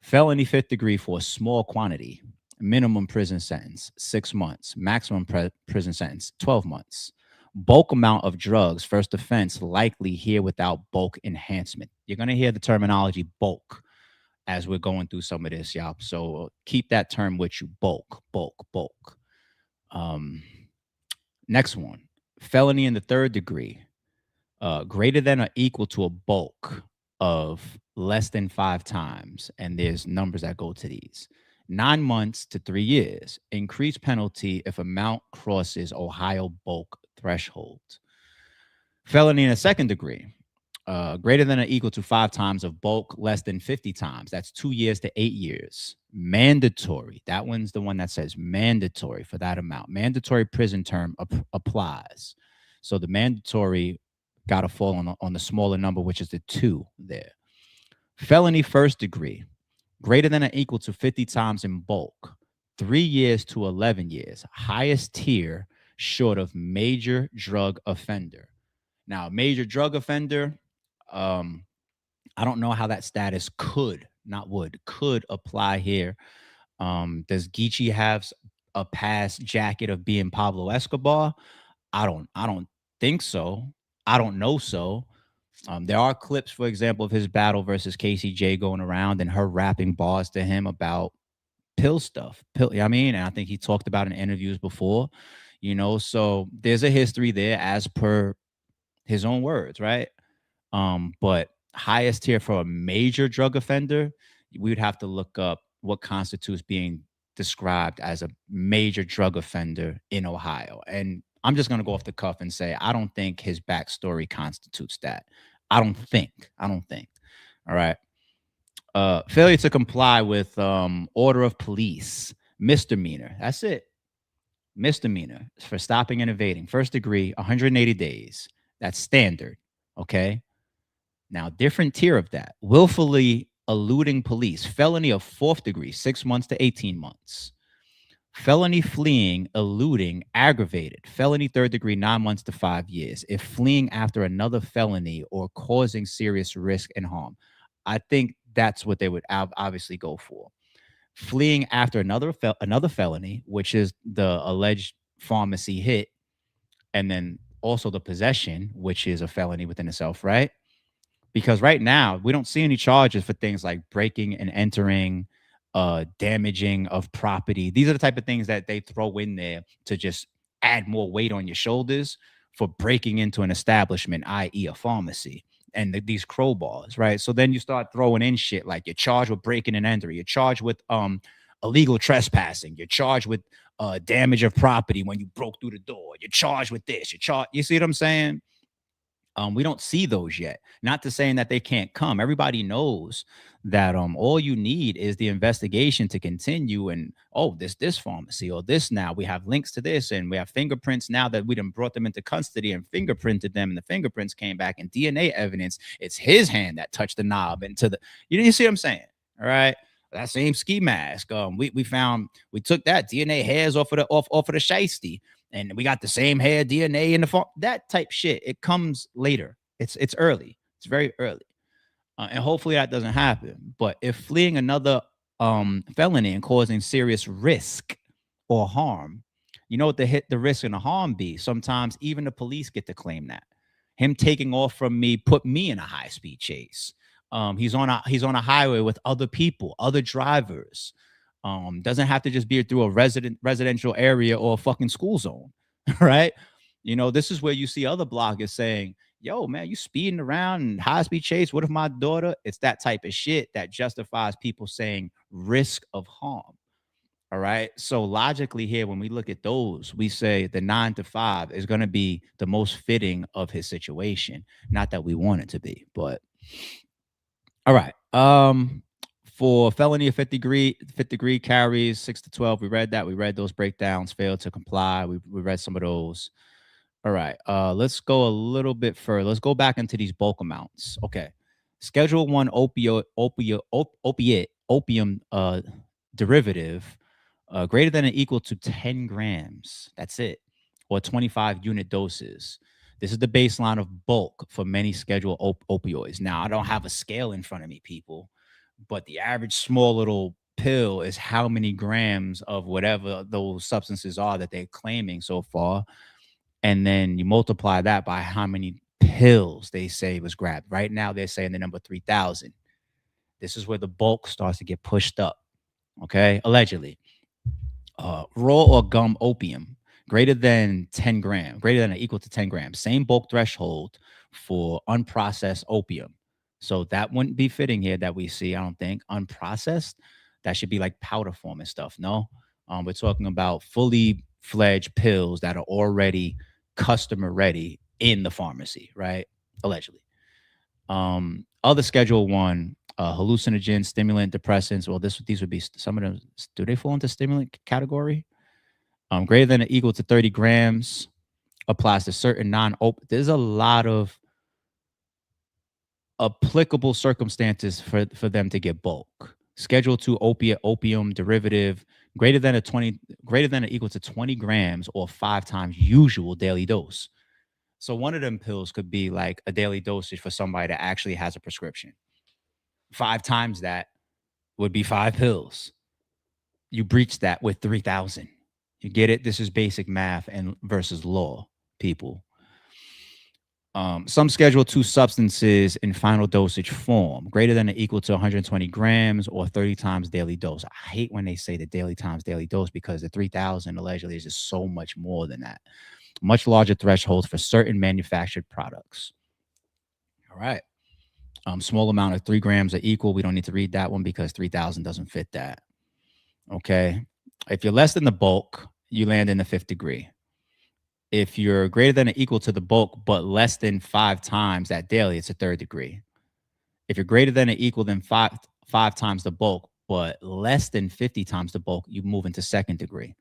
Speaker 1: felony 5th degree for a small quantity, minimum prison sentence 6 months, maximum prison sentence 12 months. Bulk amount of drugs, first offense, likely here without bulk enhancement. You're going to hear the terminology bulk as we're going through some of this, y'all. So keep that term with you, bulk. Next one, felony in the 3rd degree, greater than or equal to a bulk of less than 5 times. And there's numbers that go to these. 9 months to 3 years. Increased penalty if amount crosses Ohio bulk threshold. Felony in a 2nd degree, greater than or equal to 5 times of bulk, less than 50 times. That's 2 years to 8 years. Mandatory. That one's the one that says mandatory for that amount. Mandatory prison term applies. So the mandatory got to fall on the smaller number, which is the 2 there. Felony 1st degree, greater than or equal to 50 times in bulk, 3 years to 11 years. Highest tier short of major drug offender. Now, major drug offender, I don't know how that status could apply here. Does Geechi have a past jacket of being Pablo Escobar? I don't think so. I don't know so. There are clips, for example, of his battle versus KCJ going around and her rapping bars to him about pill stuff. And I think he talked about in interviews before, so there's a history there as per his own words, right? But highest tier for a major drug offender, we would have to look up what constitutes being described as a major drug offender in Ohio. And I'm just going to go off the cuff and say, I don't think his backstory constitutes that. I don't think. All right. Failure to comply with order of police, misdemeanor. That's it. Misdemeanor for stopping and evading. 1st degree, 180 days. That's standard. Okay. Now, different tier of that. Willfully eluding police, felony of 4th degree, 6 months to 18 months. Felony fleeing, eluding, aggravated. Felony 3rd degree, 9 months to 5 years. If fleeing after another felony or causing serious risk and harm. I think that's what they would obviously go for. Fleeing after another felony, which is the alleged pharmacy hit, and then also the possession, which is a felony within itself, right? Because right now we don't see any charges for things like breaking and entering, damaging of property. These are the type of things that they throw in there to just add more weight on your shoulders for breaking into an establishment, i.e., a pharmacy, and these crowbars, right? So then you start throwing in shit like you're charged with breaking and entering, you're charged with illegal trespassing, you're charged with damage of property when you broke through the door, you're charged with this, you're charged. You see what I'm saying? We don't see those yet. Not to saying that they can't come. Everybody knows that all you need is the investigation to continue. And this pharmacy or this now we have links to this, and we have fingerprints now that we done brought them into custody and fingerprinted them, and the fingerprints came back and DNA evidence. It's his hand that touched the knob into the. You see what I'm saying? All right. That same ski mask. We took that DNA hairs off of the shiesty, and we got the same hair DNA in the phone. That type shit. It comes later. It's early. It's very early, and hopefully that doesn't happen. But if fleeing another felony and causing serious risk or harm, you know what the risk and the harm be? Sometimes even the police get to claim that. Him taking off from me put me in a high speed chase. He's on a highway with other people, other drivers. Doesn't have to just be through a residential area or a fucking school zone, right? You know, this is where you see other bloggers saying, yo, man, you speeding around and high speed chase. What if my daughter? It's that type of shit that justifies people saying risk of harm. All right. So logically here, when we look at those, we say the 9 to 5 is going to be the most fitting of his situation. Not that we want it to be, but all right. For felony of 5th degree carries 6 to 12. We read that. We read those breakdowns. Failed to comply. We read some of those. All right. Let's go a little bit further. Let's go back into these bulk amounts. Okay. Schedule 1 opium derivative greater than or equal to 10 grams. That's it. Or 25 unit doses. This is the baseline of bulk for many scheduled opioids. Now, I don't have a scale in front of me, people, but the average small little pill is how many grams of whatever those substances are that they're claiming so far. And then you multiply that by how many pills they say was grabbed. Right now, they're saying the number 3,000. This is where the bulk starts to get pushed up. Okay, allegedly. Raw or gum opium, greater than 10 grams, greater than or equal to 10 grams. Same bulk threshold for unprocessed opium. So that wouldn't be fitting here that we see, I don't think. Unprocessed, that should be like powder form and stuff. No, we're talking about fully fledged pills that are already customer ready in the pharmacy, right? Allegedly. Other Schedule 1, hallucinogen, stimulant, depressants. Well, these would be some of them. Do they fall into stimulant category? Greater than or equal to 30 grams applies to certain there's a lot of applicable circumstances for them to get bulk. Schedule 2 opium derivative greater than or equal to 20 grams or 5 times usual daily dose. So one of them pills could be like a daily dosage for somebody that actually has a prescription. 5 times that would be 5 pills. You breach that with 3,000. You get it? This is basic math and versus law, people. Some Schedule 2 substances in final dosage form, greater than or equal to 120 grams or 30 times daily dose. I hate when they say the daily dose because the 3,000 allegedly is just so much more than that. Much larger thresholds for certain manufactured products. All right. Small amount of 3 grams are equal. We don't need to read that one because 3,000 doesn't fit that. Okay. If you're less than the bulk, you land in the 5th degree. If you're greater than or equal to the bulk, but less than 5 times that daily, it's a 3rd degree. If you're greater than or equal than five times the bulk, but less than 50 times the bulk, you move into 2nd degree.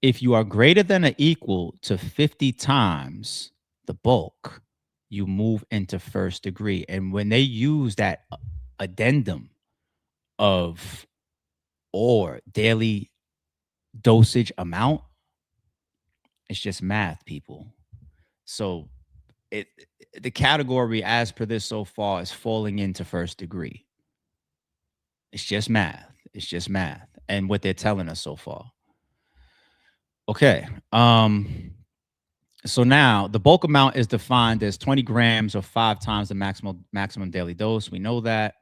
Speaker 1: If you are greater than or equal to 50 times the bulk, you move into first degree. And when they use that addendum of or daily dosage amount, it's just math, people. So it the category as per this so far is falling into first degree. It's just math. It's just math. And what they're telling us so far. Okay. So now the bulk amount is defined as 20 grams or 5 times the maximum daily dose. We know that.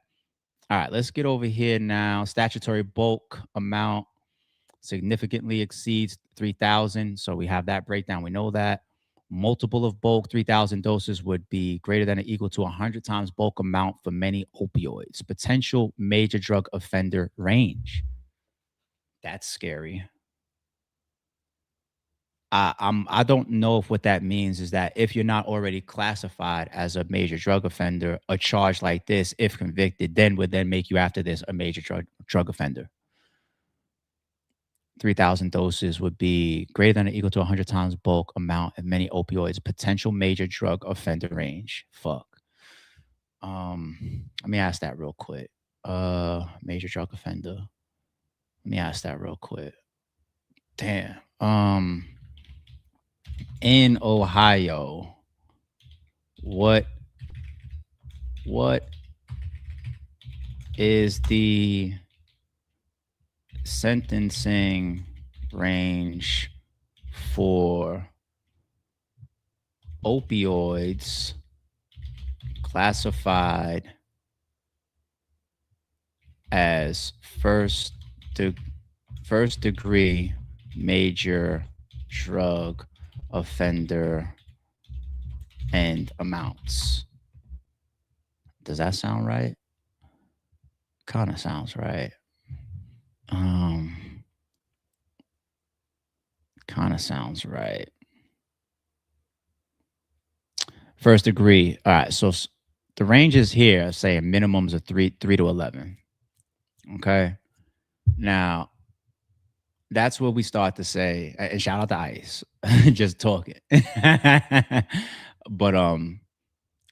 Speaker 1: All right, let's get over here now. Statutory bulk amount significantly exceeds 3,000. So we have that breakdown. We know that. Multiple of bulk, 3,000 doses would be greater than or equal to 100 times bulk amount for many opioids. Potential major drug offender range. That's scary. I don't know if what that means is that if you're not already classified as a major drug offender, a charge like this, if convicted, then would then make you after this a major drug offender. 3,000 doses would be greater than or equal to 100 times bulk amount of many opioids. Potential major drug offender range. Fuck. Let me ask that real quick. Major drug offender. Let me ask that real quick. Damn. In Ohio, what is the sentencing range for opioids classified as first degree major drug offender and amounts? Does that sound right? Kind of sounds right. Kind of sounds right. First degree. All right. So the ranges here say minimums of 3 to 11. Okay. Now, that's where we start to say, and shout out to ICE, just talking. But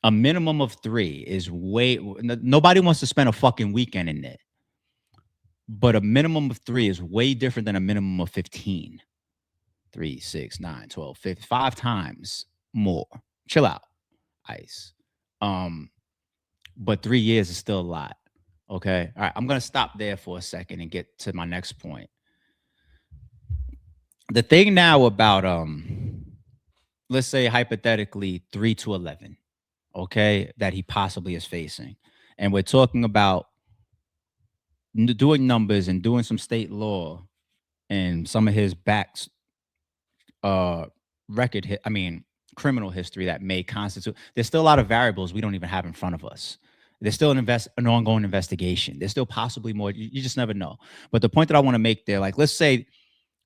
Speaker 1: a minimum of 3 is way. Nobody wants to spend a fucking weekend in there. But a minimum of 3 is way different than a minimum of 15. 3, 6, 9, 12, 15, 5 times more. Chill out, ICE. But 3 years is still a lot. Okay. All right. I'm gonna stop there for a second and get to my next point. The thing now about let's say hypothetically 3 to 11, okay, that he possibly is facing, and we're talking about doing numbers and doing some state law and some of his criminal history that may constitute. There's still a lot of variables we don't even have in front of us. There's still an ongoing investigation. There's still possibly more. You just never know. But the point that I want to make there, like, let's say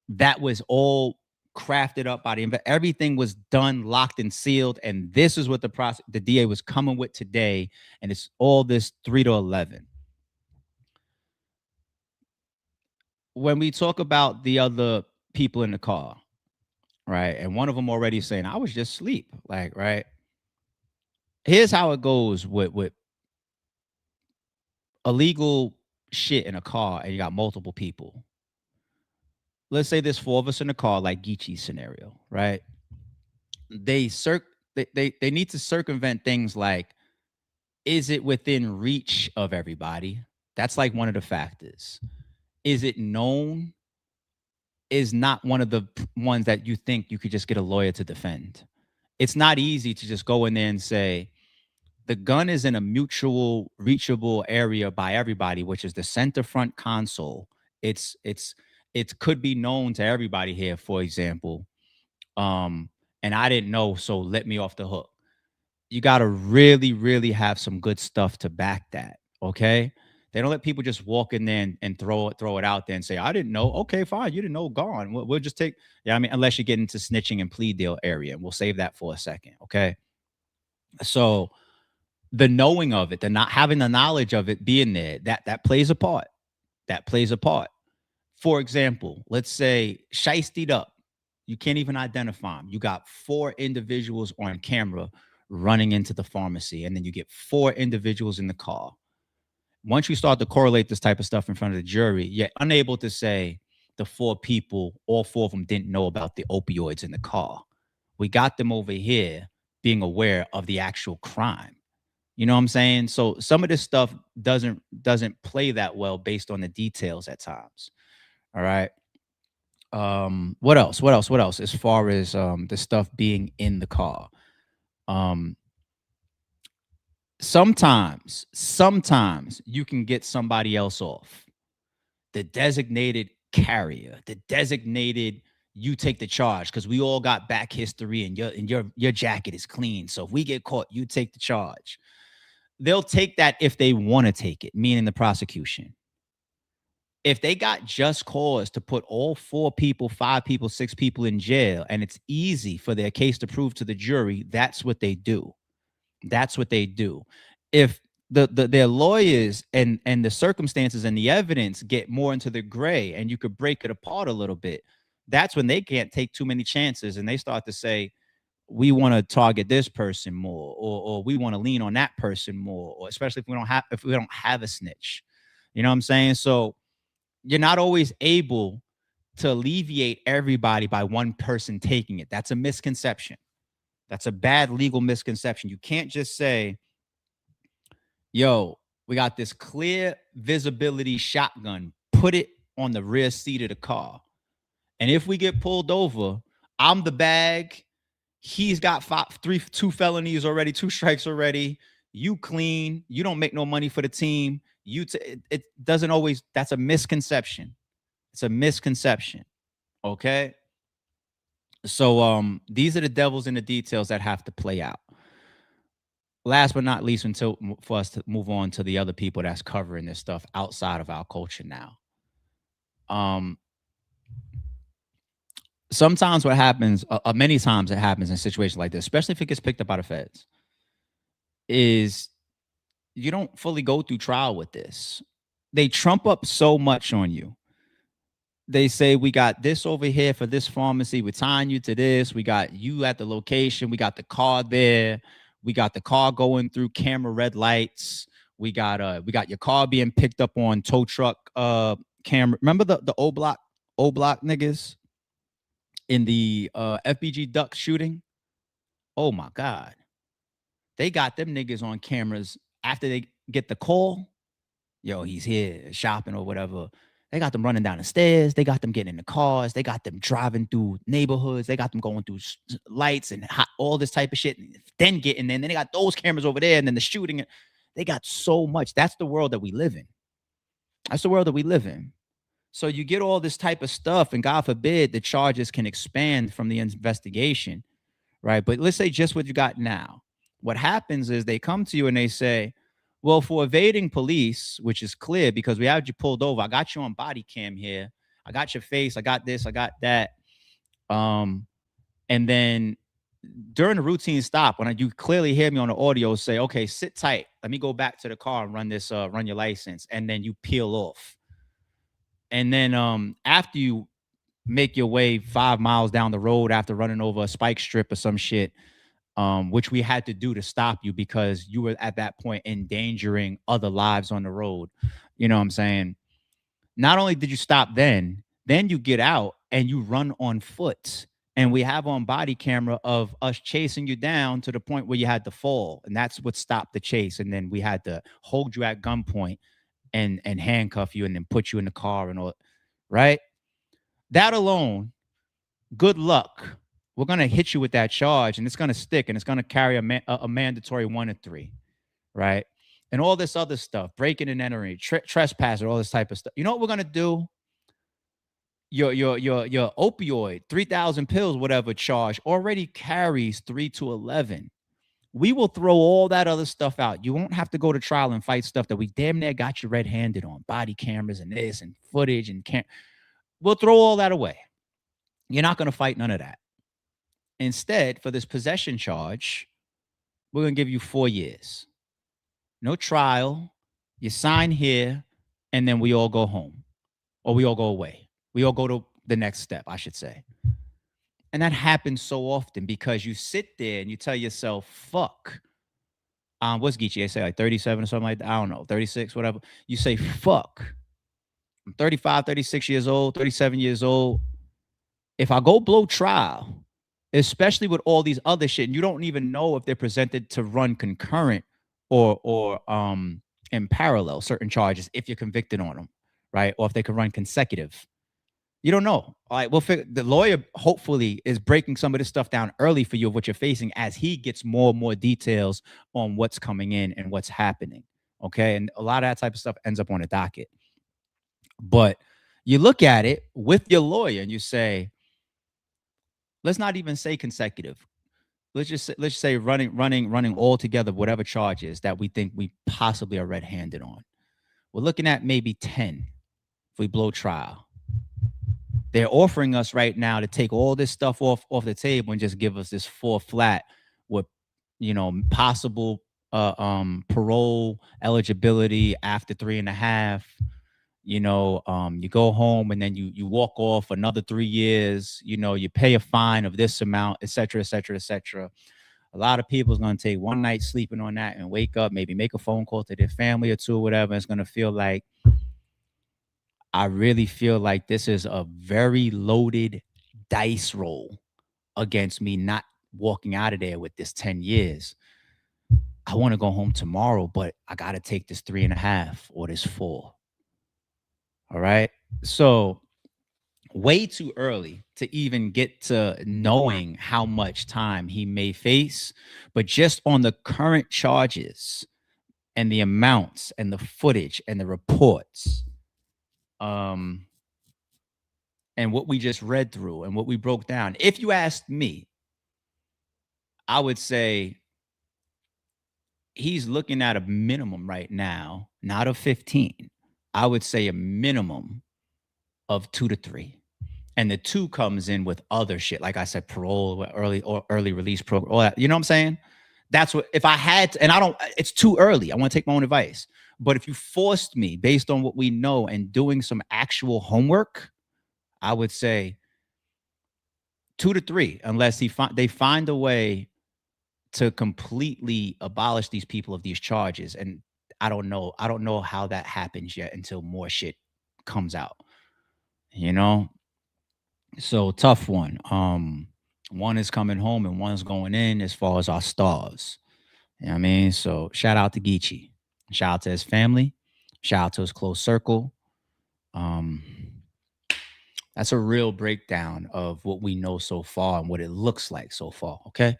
Speaker 1: that was all crafted up by everything was done, locked and sealed, and this is what the DA was coming with today, and it's all this 3 to 11. When we talk about the other people in the car, right, and one of them already saying, I was just asleep, like, right? Here's how it goes with illegal shit in a car and you got multiple people. Let's say there's 4 of us in the car, like Geechi's scenario, right? They need to circumvent things like, is it within reach of everybody? That's like one of the factors. Is it known? Is not one of the ones that you think you could just get a lawyer to defend. It's not easy to just go in there and say, the gun is in a mutual reachable area by everybody, which is the center front console. It could be known to everybody here, for example. And I didn't know, so let me off the hook. You got to really, really have some good stuff to back that. Okay. They don't let people just walk in there and throw it out there and say, I didn't know. Okay, fine. You didn't know. Gone. We'll just take, yeah, I mean, unless you get into snitching and plea deal area. We'll save that for a second. Okay. So the knowing of it, the not having the knowledge of it being there, that plays a part. That plays a part. For example, let's say shiestied up. You can't even identify them. You got 4 individuals on camera running into the pharmacy, and then you get 4 individuals in the car. Once you start to correlate this type of stuff in front of the jury, you're unable to say the 4 people, all 4 of them didn't know about the opioids in the car. We got them over here being aware of the actual crime. You know what I'm saying? So some of this stuff doesn't play that well based on the details at times. All right. What else? As far as the stuff being in the car. Sometimes you can get somebody else off. The designated carrier, the designated you take the charge, because we all got back history and your jacket is clean. So if we get caught, you take the charge. They'll take that if they want to take it, meaning the prosecution. If they got just cause to put all 4 people, 5 people, 6 people in jail, and it's easy for their case to prove to the jury, that's what they do. That's what they do. If their lawyers and the circumstances and the evidence get more into the gray and you could break it apart a little bit, that's when they can't take too many chances and they start to say, we want to target this person more, or we want to lean on that person more, or especially if we don't have a snitch. You know what I'm saying? So you're not always able to alleviate everybody by one person taking it. That's a misconception. That's a bad legal misconception. You can't just say, yo, we got this clear visibility shotgun, put it on the rear seat of the car. And if we get pulled over, I'm the bag. He's got 2 felonies already, 2 strikes already. You clean. You don't make no money for the team. It doesn't always. That's a misconception. It's a misconception. Okay. So these are the devils in the details that have to play out. Last but not least, for us to move on to the other people that's covering this stuff outside of our culture now. Sometimes what happens, many times it happens in situations like this, especially if it gets picked up by the feds, is you don't fully go through trial with this. They trump up so much on you. They say, we got this over here for this pharmacy. We're tying you to this. We got you at the location. We got the car there. We got the car going through camera red lights. We got your car being picked up on tow truck camera. Remember the O block niggas in the FBG Duck shooting? Oh my God. They got them niggas on cameras after they get the call. Yo, he's here shopping or whatever. They got them running down the stairs. They got them getting in the cars. They got them driving through neighborhoods. They got them going through lights and all this type of shit. Then getting in. Then they got those cameras over there and then the shooting. They got so much. That's the world that we live in. That's the world that we live in. So you get all this type of stuff, and God forbid the charges can expand from the investigation, right? But let's say just what you got now. What happens is they come to you and they say, well, for evading police, which is clear because we had you pulled over, I got you on body cam here. I got your face. I got this. I got that. And then during the routine stop, when you clearly hear me on the audio say, okay, sit tight. Let me go back to the car and run your license. And then you peel off. And then after you make your way 5 miles down the road after running over a spike strip or some shit, which we had to do to stop you because you were at that point endangering other lives on the road. You know what I'm saying? Not only did you stop then you get out and you run on foot. And we have on body camera of us chasing you down to the point where you had to fall. And that's what stopped the chase. And then we had to hold you at gunpoint and handcuff you and then put you in the car and all, right? That alone, good luck. We're going to hit you with that charge and it's going to stick and it's going to carry a mandatory 1 to 3, right? And all this other stuff, breaking and entering, trespassing, all this type of stuff. You know what we're going to do? Your opioid, 3,000 pills, whatever charge already carries 3 to 11. We will throw all that other stuff out. You won't have to go to trial and fight stuff that we damn near got you red-handed on, body cameras and this and footage and we'll throw all that away. You're not going to fight none of that. Instead, for this possession charge, we're going to give you 4 years. No trial. You sign here, and then we all go home. Or we all go away. We all go to the next step, I should say. And that happens so often because you sit there and you tell yourself, fuck. What's Geechi? They say like 37 or something like that. I don't know, 36, whatever. You say, fuck. I'm 35, 36 years old, 37 years old. If I go blow trial, especially with all these other shit, and you don't even know if they're presented to run concurrent or in parallel, certain charges, if you're convicted on them, right? Or if they can run consecutive. You don't know. All right, we'll figure. The lawyer hopefully is breaking some of this stuff down early for you of what you're facing as he gets more and more details on what's coming in and what's happening. Okay, and a lot of that type of stuff ends up on the docket. But you look at it with your lawyer and you say, let's not even say consecutive. Let's say running all together, whatever charges that we think we possibly are red-handed on. We're looking at maybe 10 if we blow trial. They're offering us right now to take all this stuff off the table and just give us this 4 flat with, possible parole eligibility after 3.5. You go home and then you walk off another 3 years. You pay a fine of this amount, et cetera, et cetera, et cetera. A lot of people is going to take one night sleeping on that and wake up, maybe make a phone call to their family or two or whatever. It's going to feel like, I really feel like this is a very loaded dice roll against me not walking out of there with this 10 years. I want to go home tomorrow, but I got to take this 3.5 or this 4. All right. So way too early to even get to knowing how much time he may face, but just on the current charges and the amounts and the footage and the reports, and what we just read through and what we broke down, if you asked me, I would say he's looking at a minimum right now, not of 15. I would say a minimum of 2 to 3. And the 2 comes in with other shit. Like I said, parole, early release program, all that. You know what I'm saying? That's what, if I had to, and I don't, it's too early. I want to take my own advice. But if you forced me based on what we know and doing some actual homework, I would say 2 to 3, unless they find a way to completely abolish these people of these charges. And I don't know how that happens yet until more shit comes out. So tough one. One is coming home and one's going in as far as our stars. You know what I mean? So shout out to Geechi. Shout out to his family. Shout out to his close circle. That's a real breakdown of what we know so far and what it looks like so far. Okay.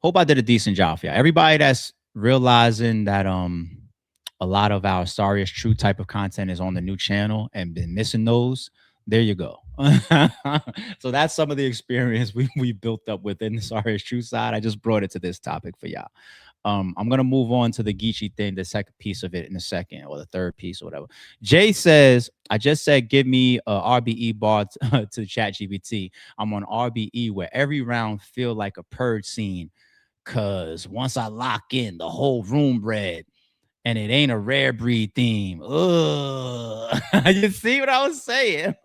Speaker 1: Hope I did a decent job for y'all. Everybody that's realizing that a lot of our Sorry is True type of content is on the new channel and been missing those, there you go. So that's some of the experience we built up within the Sorry is True side. I just brought it to this topic for y'all. I'm gonna move on to the Geechi thing, the second piece of it in a second, or the third piece or whatever. Jay says, I just said give me a RBE bar to ChatGPT. I'm on RBE where every round feel like a purge scene. Cause once I lock in, the whole room red, and it ain't a rare breed theme. Ugh. You see what I was saying?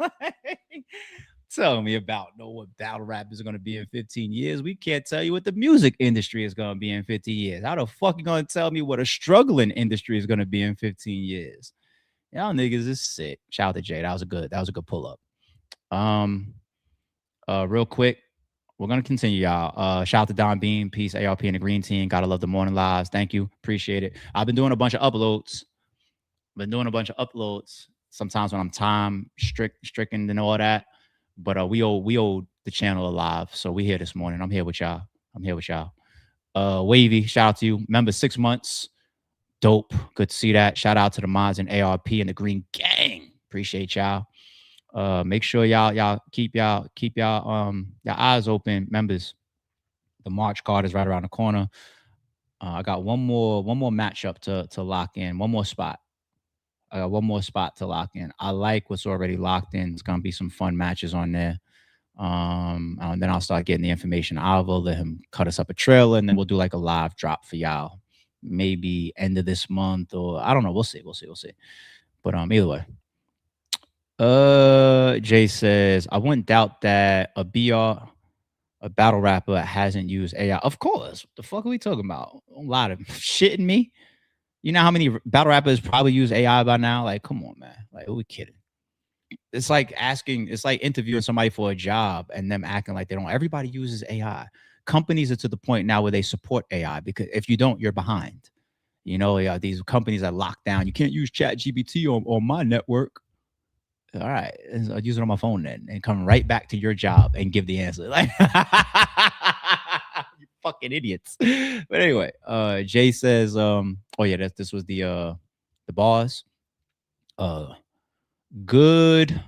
Speaker 1: Tell me about what battle rap is going to be in 15 years. We can't tell you what the music industry is going to be in 50 years. How the fuck you going to tell me what a struggling industry is going to be in 15 years? Y'all niggas is sick. Shout out to Jay. That was a good pull up. Real quick, we're gonna continue, y'all. Shout out to Don Bean, peace, ARP and the Green Team. Gotta love the morning lives. Thank you, appreciate it. I've been doing a bunch of uploads. Sometimes when I'm time stricken and all that, but we owe the channel alive. So we here this morning. I'm here with y'all. Wavy, shout out to you. Remember 6 months. Dope. Good to see that. Shout out to the mods and ARP and the Green Gang. Appreciate y'all. Make sure y'all keep y'all your eyes open, members. The March card is right around the corner. I got one more matchup to lock in. One more spot. I got one more spot to lock in. I like what's already locked in. It's gonna be some fun matches on there. And then I'll start getting the information. I'll let him cut us up a trailer, and then we'll do like a live drop for y'all. Maybe end of this month, or I don't know. We'll see. But either way. Jay says, I wouldn't doubt that a BR a battle rapper that hasn't used AI. Of course. What the fuck are we talking about? A lot of shitting me. You know how many battle rappers probably use AI by now? Like, come on, man. Like, who we kidding? It's like interviewing somebody for a job and them acting like they don't. Everybody uses AI. Companies are to the point now where they support AI because if you don't, you're behind. You know, these companies are locked down. You can't use Chat GPT on my network. All right, I'll use it on my phone then and come right back to your job and give the answer. Like, you fucking idiots. But anyway, Jay says, oh yeah, this was the bars. Good.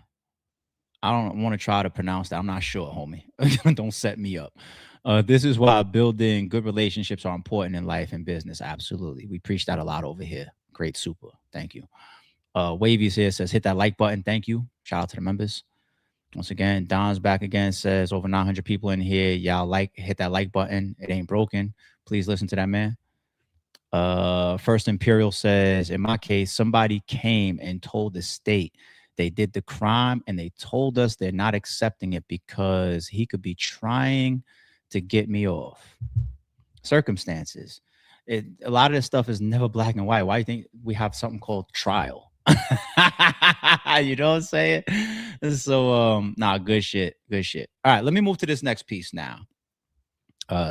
Speaker 1: I don't want to try to pronounce that. I'm not sure, homie. Don't set me up. This is why building good relationships are important in life and business. Absolutely. We preach that a lot over here. Great, super. Thank you. Wavy's here says, hit that like button. Thank you. Shout out to the members. Once again, Don's back again, says over 900 people in here. Y'all hit that like button. It ain't broken. Please listen to that man. First Imperial says, in my case, somebody came and told the state they did the crime and they told us they're not accepting it because he could be trying to get me off. Circumstances. A lot of this stuff is never black and white. Why do you think we have something called trial? You know what I'm saying? So, good shit. Good shit. All right, let me move to this next piece now.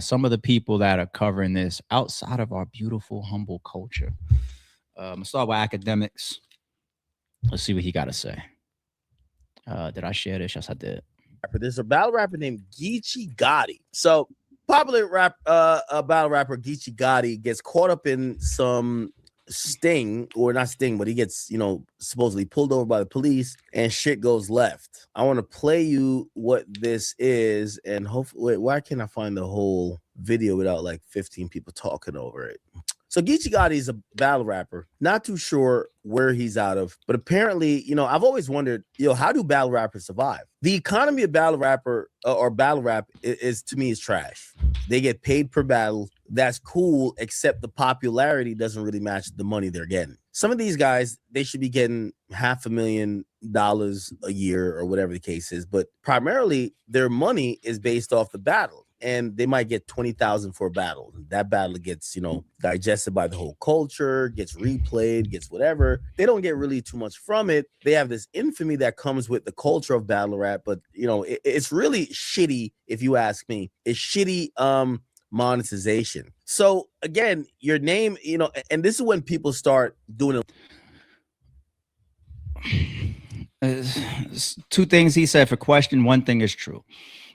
Speaker 1: Some of the people that are covering this outside of our beautiful, humble culture. I'm going to start with academics. Let's see what he got to say. Did I share this? Yes, I did.
Speaker 4: There's a battle rapper named Geechi Gotti. So popular battle rapper Geechi Gotti gets caught up in some sting, or not sting, but he gets, supposedly pulled over by the police and shit goes left. I want to play you what this is, and hopefully, why can't I find the whole video without like 15 people talking over it? So Geechi Gotti is a battle rapper. Not too sure where he's out of, but apparently, I've always wondered, how do battle rappers survive? The economy of battle rapper or battle rap is to me is trash. They get paid per battle. That's cool, except the popularity doesn't really match the money they're getting. Some of these guys, they should be getting $500,000 a year or whatever the case is, but primarily their money is based off the battle. And they might get 20,000 for a battle. That battle gets, digested by the whole culture, gets replayed, gets whatever. They don't get really too much from it. They have this infamy that comes with the culture of battle rap, but it's really shitty, if you ask me. It's shitty monetization. So again, your name, and this is when people start doing
Speaker 1: it. Two things he said for question. One thing is true.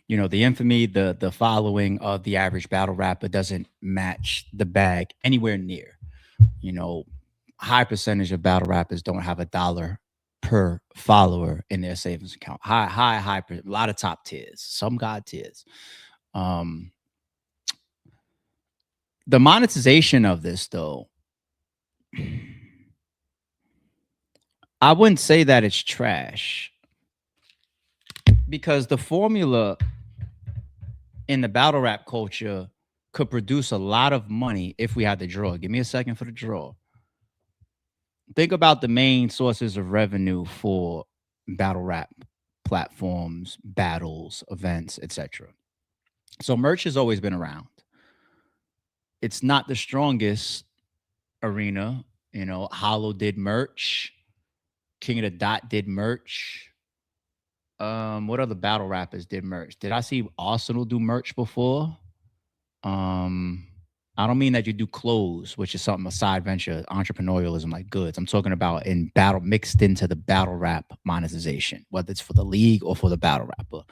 Speaker 1: The infamy, the following of the average battle rapper doesn't match the bag anywhere near. High percentage of battle rappers don't have $1 per follower in their savings account. High, a lot of top tiers, some god tiers. The monetization of this, though, I wouldn't say that it's trash, because the formula in the battle rap culture could produce a lot of money if we had the draw. Give me a second for the draw. Think about the main sources of revenue for battle rap platforms, battles, events, etc. So merch has always been around. It's not the strongest arena. Hollow did merch. King of the Dot did merch. What other battle rappers did merch? Did I see Arsenal do merch before? I don't mean that you do clothes, which is something, a side venture, entrepreneurialism, like goods. I'm talking about in battle, mixed into the battle rap monetization, whether it's for the league or for the battle rapper.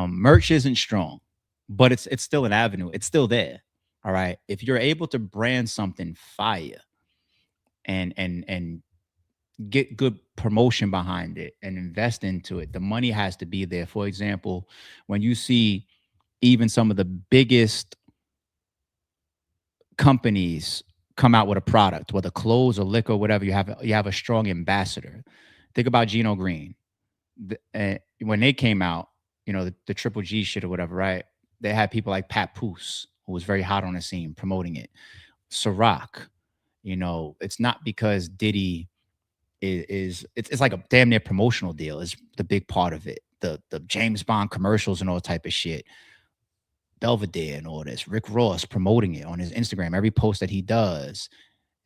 Speaker 1: Merch isn't strong, but it's still an avenue. It's still there. All right. If you're able to brand something fire and get good promotion behind it and invest into it, the money has to be there. For example, when you see even some of the biggest companies come out with a product, whether clothes or liquor or whatever, you have a strong ambassador. Think about Geno Green. When they came out, the Triple G shit or whatever, right? They had people like Pat Poose, who was very hot on the scene, promoting it. Ciroc, it's not because Diddy it's like a damn near promotional deal is the big part of it. The James Bond commercials and all type of shit. Belvedere and all this. Rick Ross promoting it on his Instagram. Every post that he does.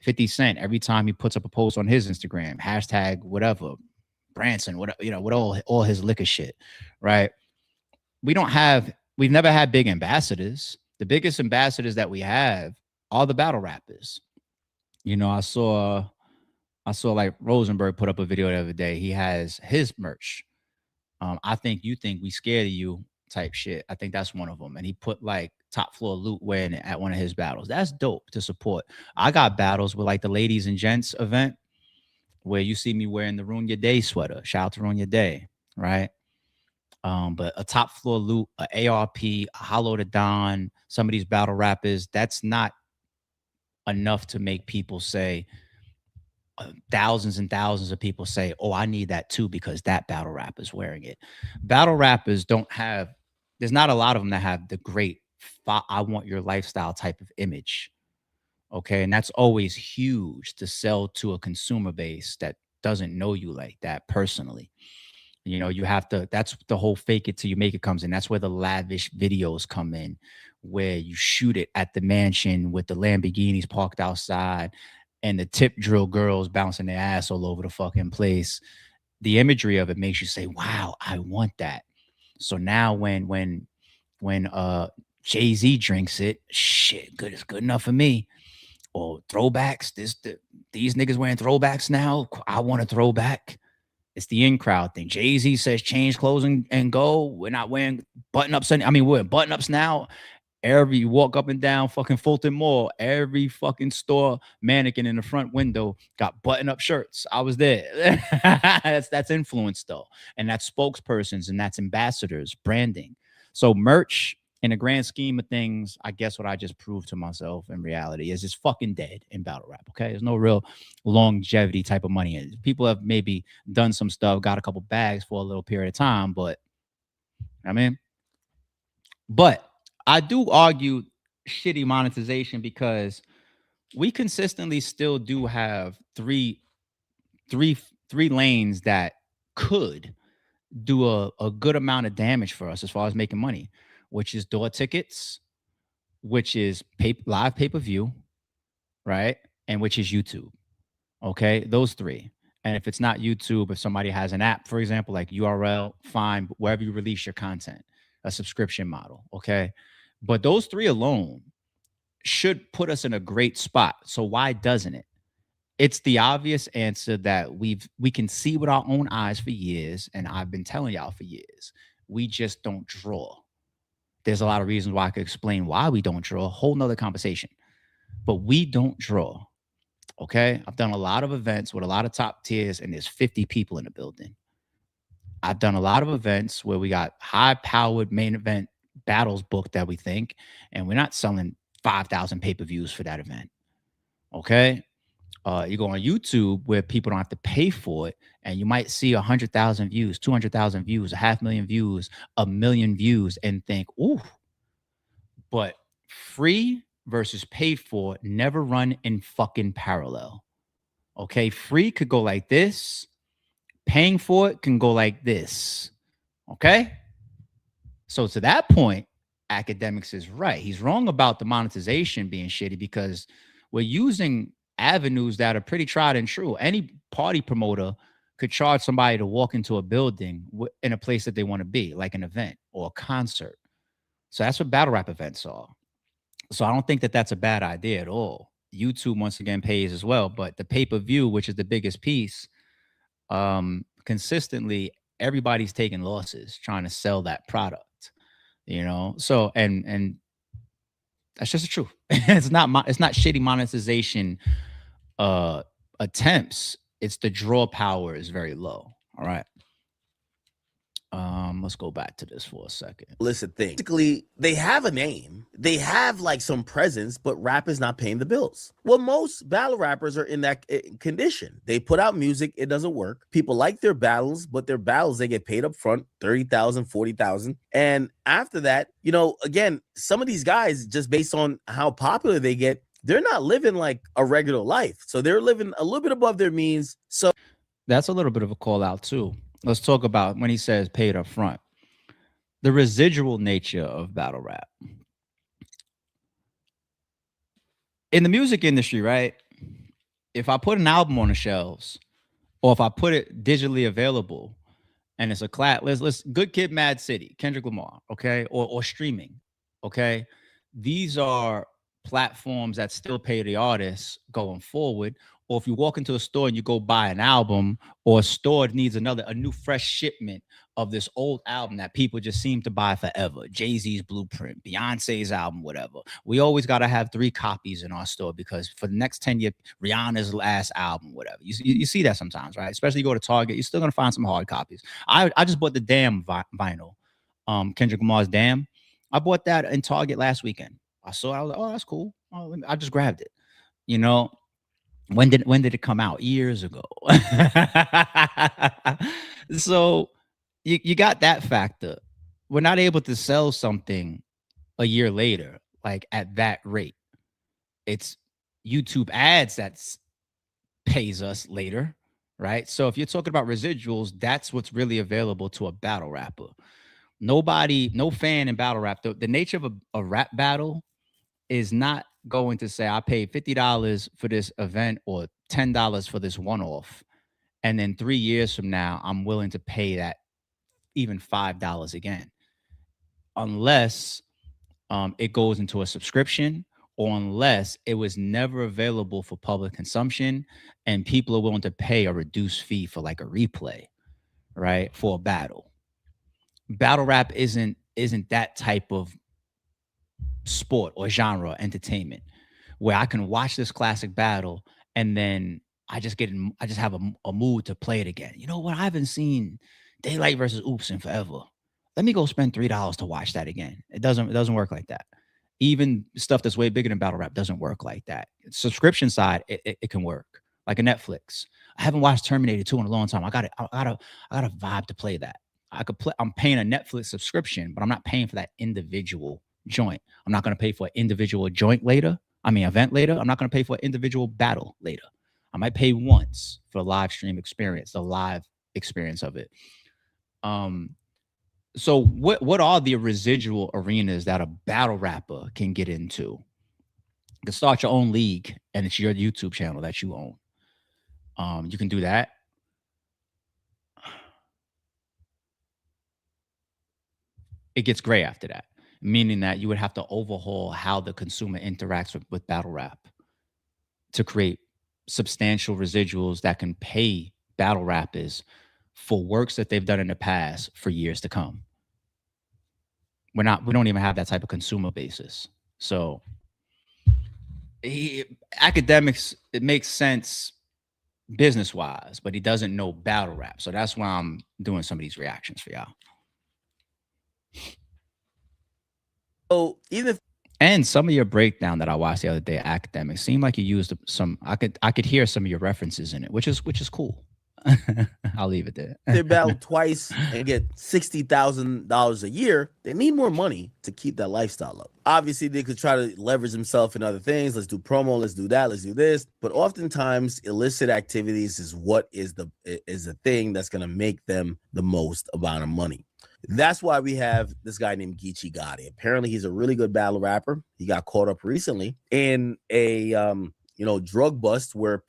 Speaker 1: 50 Cent, every time he puts up a post on his Instagram, hashtag whatever, Branson, whatever, you know, with all his liquor shit, right? We've never had big ambassadors. The biggest ambassadors that we have are the battle rappers. You know, I saw like Rosenberg put up a video the other day. He has his merch. I think you think we scared of you type shit. I think that's one of them. And he put like Top Floor Loot wearing it at one of his battles. That's dope to support. I got battles with like the ladies and gents event where you see me wearing the Ruin Your Day sweater. Shout out to Ruin Your Day, right? But a Top Floor Loot, a ARP, a Hollow to Don, some of these battle rappers, that's not enough to make people say, thousands and thousands of people say, oh, I need that too because that battle rapper's wearing it. Battle rappers don't have, there's not a lot of them that have the great I want your lifestyle type of image. Okay. And that's always huge to sell to a consumer base that doesn't know you like that personally. You know, you have to, that's the whole fake it till you make it comes in. That's where the lavish videos come in, where you shoot it at the mansion with the Lamborghinis parked outside and the tip drill girls bouncing their ass all over the fucking place. The imagery of it makes you say, wow, I want that. So now when Jay-Z drinks it, shit, good, it's good enough for me. Or throwbacks, these niggas wearing throwbacks now, I want a throwback. It's the in crowd thing. Jay-Z says change clothes and go. We're not wearing button-ups. I mean, we're wearing button-ups now. You walk up and down fucking Fulton Mall, every fucking store mannequin in the front window got button-up shirts. I was there. That's influence though. And that's spokespersons and that's ambassadors, branding. So merch in the grand scheme of things, I guess what I just proved to myself in reality is it's fucking dead in battle rap. Okay. There's no real longevity type of money. People have maybe done some stuff, got a couple bags for a little period of time, but I do argue shitty monetization because we consistently still do have three lanes that could do a good amount of damage for us as far as making money, which is door tickets, which is live pay-per-view, right? And which is YouTube. Okay, those three. And if it's not YouTube, if somebody has an app, for example, like URL, fine, but wherever you release your content, a subscription model, okay? But those three alone should put us in a great spot. So why doesn't it? It's the obvious answer that we can see with our own eyes for years, and I've been telling y'all for years. We just don't draw. There's a lot of reasons why I could explain why we don't draw, a whole nother conversation. But we don't draw. Okay? I've done a lot of events with a lot of top tiers, and there's 50 people in the building. I've done a lot of events where we got high-powered main event battles booked that we think, and we're not selling 5,000 pay-per-views for that event. Okay? You go on YouTube where people don't have to pay for it, and you might see 100,000 views, 200,000 views, 500,000 views, 1 million views, and think, ooh. But free versus paid for never run in fucking parallel. Okay? Free could go like this. Paying for it can go like this. Okay? So to that point, Academics is right. He's wrong about the monetization being shitty because we're using avenues that are pretty tried and true. Any party promoter could charge somebody to walk into a building in a place that they want to be, like an event or a concert. So that's what battle rap events are. So I don't think that that's a bad idea at all. YouTube, once again, pays as well. But the pay-per-view, which is the biggest piece, consistently, everybody's taking losses trying to sell that product. You know, so and that's just the truth. It's not shitty monetization attempts. It's the draw power is very low. All right. Let's go back to this for a second.
Speaker 4: Listen, thing. Basically, they have a name, they have like some presence, but rap is not paying the bills. Well, most battle rappers are in that condition. They put out music, it doesn't work. People like their battles, but their battles they get paid up front, 30,000, 40,000, and after that, you know, again, some of these guys just based on how popular they get, they're not living like a regular life, so they're living a little bit above their means. So
Speaker 1: that's a little bit of a call out too. Let's talk about when he says paid up front. The residual nature of battle rap. in the music industry, right? If I put an album on the shelves, or if I put it digitally available, and it's a class, let's Good Kid, Mad City, Kendrick Lamar, okay, or streaming, okay. These are platforms that still pay the artists going forward. Or if you walk into a store and you go buy an album, or a store needs a new fresh shipment of this old album that people just seem to buy forever. Jay-Z's Blueprint, Beyonce's album, whatever. We always got to have 3 copies in our store because for the next 10 years, Rihanna's last album, whatever. You see that sometimes, right? Especially you go to Target, you're still going to find some hard copies. I just bought the Damn vinyl, Kendrick Lamar's Damn. I bought that in Target last weekend. I saw it, I was like, oh, that's cool. Oh, I just grabbed it. You know, when did it come out? Years ago. So you got that factor. We're not able to sell something a year later, like at that rate. It's YouTube ads that pays us later, right? So if you're talking about residuals, that's what's really available to a battle rapper. No fan in battle rap. The nature of a rap battle is not going to say, I paid $50 for this event or $10 for this one-off. And then 3 years from now, I'm willing to pay that even $5 again. Unless it goes into a subscription, or unless it was never available for public consumption and people are willing to pay a reduced fee for like a replay, right? For a battle. Battle rap isn't that type of sport or genre entertainment where I can watch this classic battle and then I just have a mood to play it again. You know what? I haven't seen Daylight versus Oops in forever. Let me go spend $3 to watch that again. It doesn't work like that. Even stuff that's way bigger than battle rap doesn't work like that. Subscription side, it can work. Like a Netflix. I haven't watched Terminator 2 in a long time. I got a vibe to play that. I'm paying a Netflix subscription, but I'm not paying for that individual joint. I'm not going to pay for an individual event later. I'm not going to pay for an individual battle later. I might pay once for the live stream experience, the live experience of it. So what are the residual arenas that a battle rapper can get into? You can start your own league, and it's your YouTube channel that you own. You can do that. It gets gray after that, meaning that you would have to overhaul how the consumer interacts with battle rap to create substantial residuals that can pay battle rappers for works that they've done in the past for years to come. We don't even have that type of consumer basis. So academics, it makes sense business wise, but he doesn't know battle rap. So that's why I'm doing some of these reactions for y'all.
Speaker 4: So
Speaker 1: and some of your breakdown that I watched the other day, academic, seemed like you used some. I could hear some of your references in it, which is cool. I'll leave it there.
Speaker 4: They battle twice and get $60,000 a year. They need more money to keep that lifestyle up. Obviously, they could try to leverage themselves in other things. Let's do promo. Let's do that. Let's do this. But oftentimes, illicit activities is what is the thing that's going to make them the most amount of money. That's why we have this guy named Geechi Gotti. Apparently, he's a really good battle rapper. He got caught up recently in a drug bust where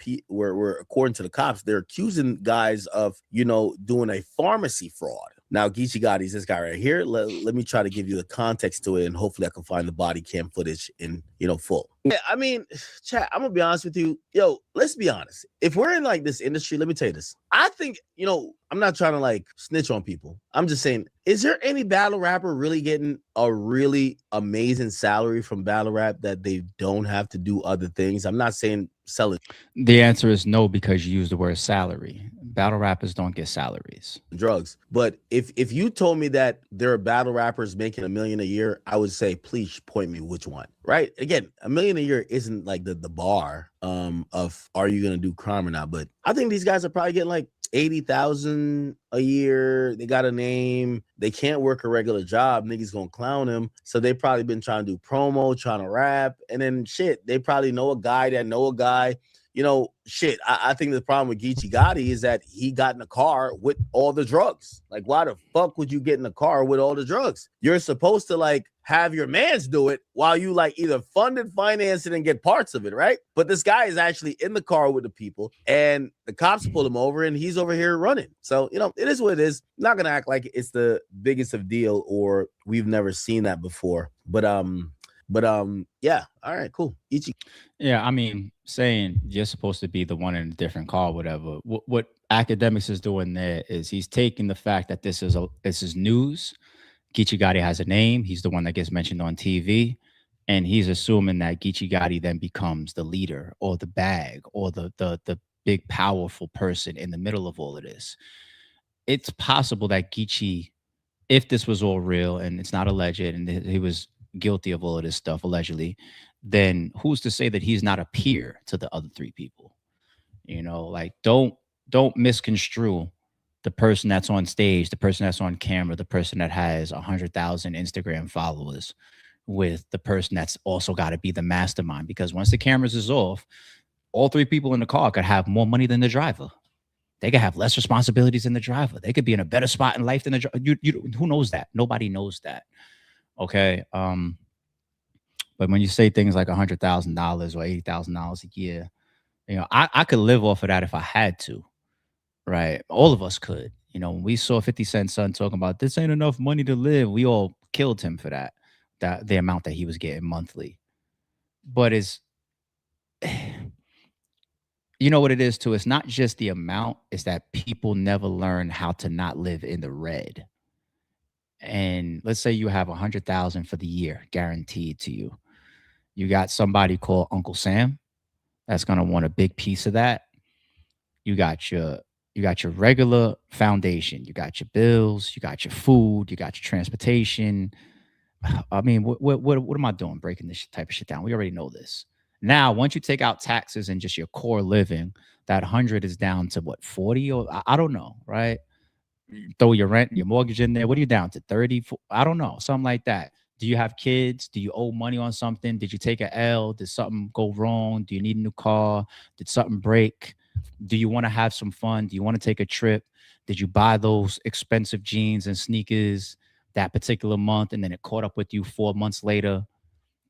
Speaker 4: according to the cops, they're accusing guys of doing a pharmacy fraud. Now, Geechi Gotti is this guy right here. Let me try to give you the context to it, and hopefully I can find the body cam footage in full. Yeah, I mean, chat, I'm gonna be honest with you. Let's be honest. If we're in like this industry, let me tell you this. I think, I'm not trying to like snitch on people. I'm just saying, is there any battle rapper really getting a really amazing salary from battle rap that they don't have to do other things? I'm not saying sell it.
Speaker 1: The answer is no, because you use the word salary. Battle rappers don't get salaries.
Speaker 4: Drugs. But if you told me that there are battle rappers making $1 million a year, I would say, please point me which one, right? Again, $1 million a year isn't like the bar of are you going to do crime or not? But I think these guys are probably getting like 80,000 a year. They got a name. They can't work a regular job. Niggas gonna clown them. So they probably been trying to do promo, trying to rap, and then shit. They probably know a guy that know a guy. you know, shit. I think the problem with Geechi Gotti is that he got in a car with all the drugs. Like, why the fuck would you get in a car with all the drugs? You're supposed to like have your mans do it while you like either fund and finance it and get parts of it, right? But this guy is actually in the car with the people, and the cops pull him over, and he's over here running. So you know, it is what it is. I'm not gonna act like it's the biggest of deal or we've never seen that before. But yeah, all right, cool. Ichi.
Speaker 1: Yeah, I mean, saying you're supposed to be the one in a different car, whatever. What academics is doing there is he's taking the fact that this is news. Geechi Gotti has a name. He's the one that gets mentioned on TV, and he's assuming that Geechi Gotti then becomes the leader or the bag or the big powerful person in the middle of all of this. It's possible that Geechi, if this was all real and it's not alleged and he was guilty of all of this stuff allegedly, then who's to say that he's not a peer to the other three people? You know, like don't misconstrue the person that's on stage, the person that's on camera, the person that has 100,000 Instagram followers with the person that's also got to be the mastermind. Because once the cameras is off, all three people in the car could have more money than the driver. They could have less responsibilities than the driver. They could be in a better spot in life than the driver. Who knows that? Nobody knows that. Okay. But when you say things like $100,000 or $80,000 a year, you know, I could live off of that if I had to, right? All of us could. You know, when we saw 50 Cent son talking about this ain't enough money to live, we all killed him for that the amount that he was getting monthly. But it's you know what it is too. It's not just the amount; it's that people never learn how to not live in the red. And let's say you have 100,000 for the year guaranteed to you. You got somebody called Uncle Sam that's gonna want a big piece of that. You got your regular foundation. You got your bills. You got your food. You got your transportation. I mean, what am I doing breaking this type of shit down? We already know this. Now, once you take out taxes and just your core living, that 100 is down to what, 40 or I don't know, right? Throw your rent, your mortgage in there. What are you down to? 30? I don't know, something like that. Do you have kids? Do you owe money on something? Did you take a L? Did something go wrong? Do you need a new car? Did something break? Do you want to have some fun? Do you want to take a trip? Did you buy those expensive jeans and sneakers that particular month and then it caught up with you 4 months later?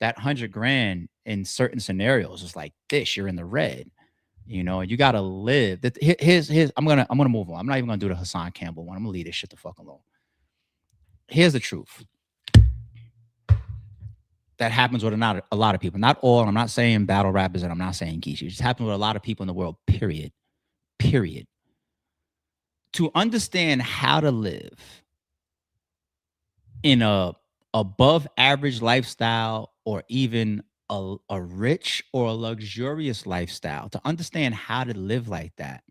Speaker 1: That 100 grand in certain scenarios is like this. You're in the red. You know, you gotta live. Here's I'm gonna move on. I'm not even gonna do the Hassan Campbell one. I'm gonna leave this shit the fuck alone. Here's the truth. That happens with a lot of people. Not all. I'm not saying battle rappers and I'm not saying Geechi. It just happens with a lot of people in the world, period. Period. To understand how to live in a above average lifestyle or even a rich or a luxurious lifestyle, to understand how to live like that,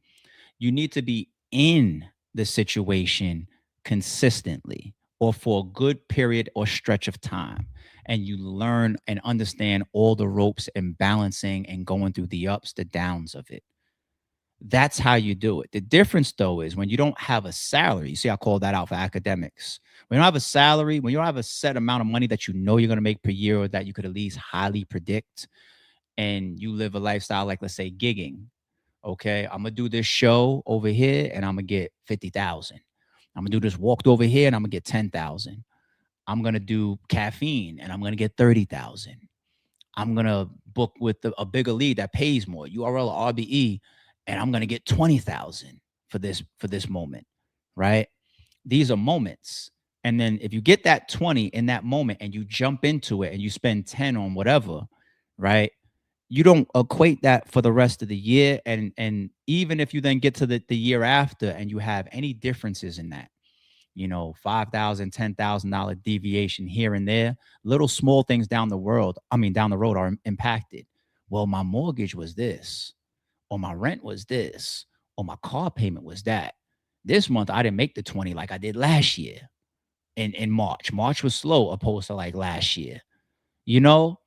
Speaker 1: you need to be in the situation consistently or for a good period or stretch of time. And you learn and understand all the ropes and balancing and going through the ups, the downs of it. That's how you do it. The difference, though, is when you don't have a salary. You see, I call that out for academics. When you don't have a salary, when you don't have a set amount of money that you know you're going to make per year or that you could at least highly predict, and you live a lifestyle like, let's say, gigging. Okay, I'm gonna do this show over here and I'm gonna get 50,000. I'm gonna do this walked over here and I'm gonna get 10,000. I'm gonna do caffeine and I'm gonna get 30,000. I'm gonna book with a bigger lead that pays more, URL or RBE, and I'm gonna get 20,000 for this moment, right? These are moments. And then if you get that 20 in that moment and you jump into it and you spend 10 on whatever, right? You don't equate that for the rest of the year. And even if you then get to the year after and you have any differences in that, you know, $5,000, $10,000 deviation here and there, little small things down the road are impacted. Well, my mortgage was this, or my rent was this, or my car payment was that. This month I didn't make the 20 like I did last year in March. March was slow opposed to like last year, you know?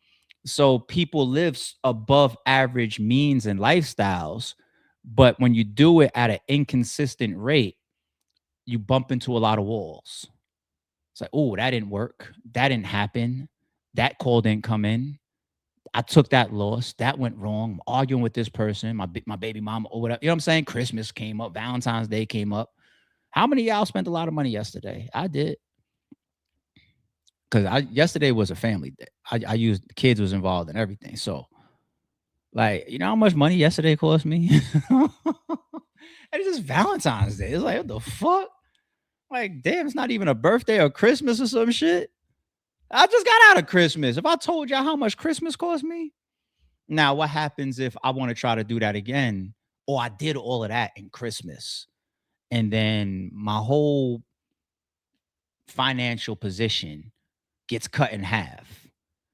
Speaker 1: So people live above average means and lifestyles, but when you do it at an inconsistent rate, you bump into a lot of walls. It's like, oh, that didn't work. That didn't happen. That call didn't come in. I took that loss. That went wrong. I'm arguing with this person, my baby mama or whatever. You know what I'm saying? Christmas came up. Valentine's Day came up. How many of y'all spent a lot of money yesterday? I did. Because yesterday was a family day. I used the kids was involved in everything. So, like, you know how much money yesterday cost me? And it's just Valentine's Day. It's like, what the fuck? Like, damn, it's not even a birthday or Christmas or some shit. I just got out of Christmas. If I told y'all how much Christmas cost me, now what happens if I want to try to do that again? Or I did all of that in Christmas, and then my whole financial position gets cut in half.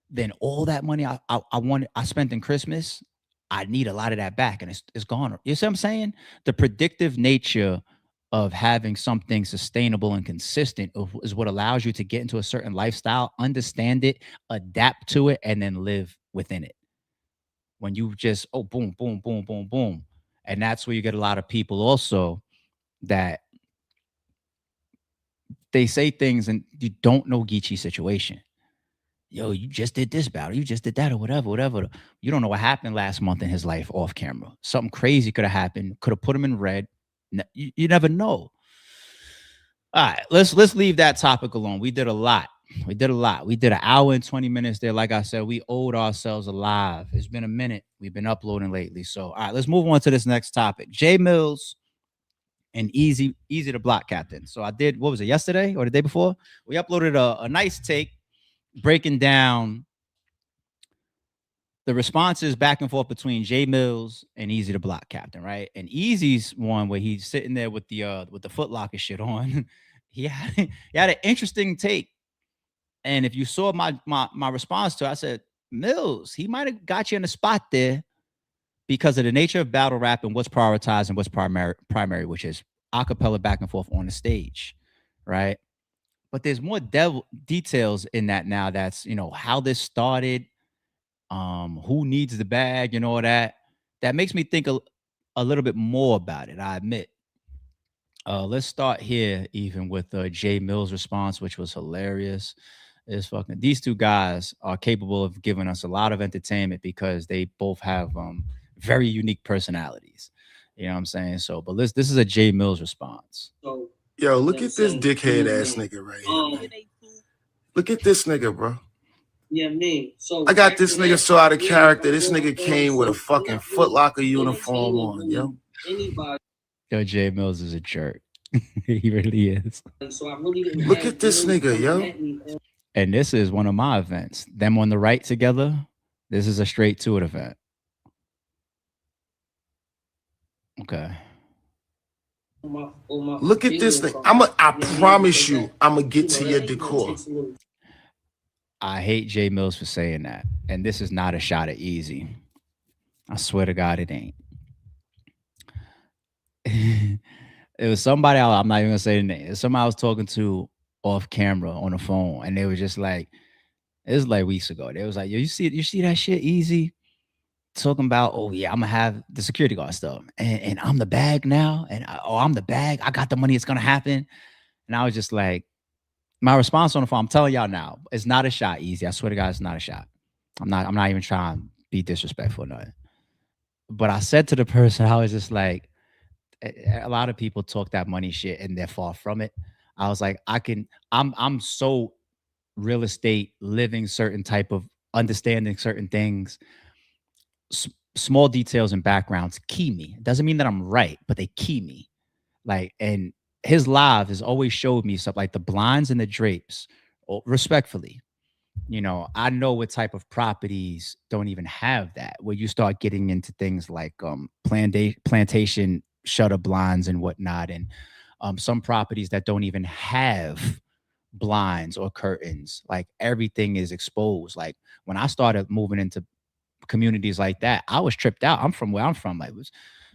Speaker 1: Then all that money I spent in Christmas, I need a lot of that back, and it's gone. You see what I'm saying? The predictive nature of having something sustainable and consistent is what allows you to get into a certain lifestyle, understand it, adapt to it, and then live within it. When you just, oh, boom, boom, boom, boom, boom. And that's where you get a lot of people also that they say things and you don't know Geechi's situation. Yo, you just did this battle, you just did that, or whatever. You don't know what happened last month in his life off camera. Something crazy could have happened, could have put him in red. You never know. All right, let's leave that topic alone. We did a lot. We did an hour and 20 minutes there. Like I said, we owed ourselves a live. It's been a minute. We've been uploading lately. So, all right, let's move on to this next topic. Millz and Eazy the Block Captain. So I did, what was it, yesterday or the day before? We uploaded a nice take breaking down the responses back and forth between Millz and Eazy the Block Captain, right? And Eazy's one where he's sitting there with the Foot Locker shit on. he had an interesting take. And if you saw my response to it, I said, Millz, he might have got you in the spot there because of the nature of battle rap and what's prioritized and what's primary, which is acapella back and forth on the stage, right? But there's more details in that now. That's, you know, how this started, who needs the bag, and all that. That makes me think a little bit more about it, I admit. Let's start here even with Millz' response, which was hilarious. These two guys are capable of giving us a lot of entertainment because they both have very unique personalities. You know what I'm saying? So, but this is a Millz response.
Speaker 3: So, yo, look at this dickhead ass nigga right here. Look at this nigga, bro. Yeah, me. So I got this nigga so out of character. This nigga came with a fucking Foot Locker uniform on, yo.
Speaker 1: Yo, Millz is a jerk. He really is.
Speaker 3: So I really didn't look at this nigga, yo.
Speaker 1: And this is one of my events. Them on the right together. This is a straight to it event. Okay.
Speaker 3: Look at this thing. I promise you, I'm gonna get to your decor.
Speaker 1: I hate Millz for saying that. And this is not a shot at Eazy. I swear to God, it ain't. It was somebody I'm not even gonna say the name. It was somebody I was talking to off camera on the phone, and they were just like, it was like weeks ago. They was like, yo, you see that shit, Eazy? Talking about, oh yeah, I'm gonna have the security guard stuff, and I'm the bag now, and I'm the bag. I got the money. It's gonna happen. And I was just like, my response on the phone, I'm telling y'all now, it's not a shot, Eazy. I swear to God, it's not a shot. I'm not even trying to be disrespectful or nothing. But I said to the person, I was just like, a lot of people talk that money shit and they're far from it. I was like, I'm so real estate, living certain type of understanding certain things. Small details and backgrounds key me. It doesn't mean that I'm right, but they key me. Like, and his live has always showed me stuff like the blinds and the drapes, respectfully. You know, I know what type of properties don't even have that, where you start getting into things like plantation shutter blinds and whatnot, and some properties that don't even have blinds or curtains. Like, everything is exposed. Like, when I started moving into communities like that, I was tripped out. I'm from where I'm from. Like,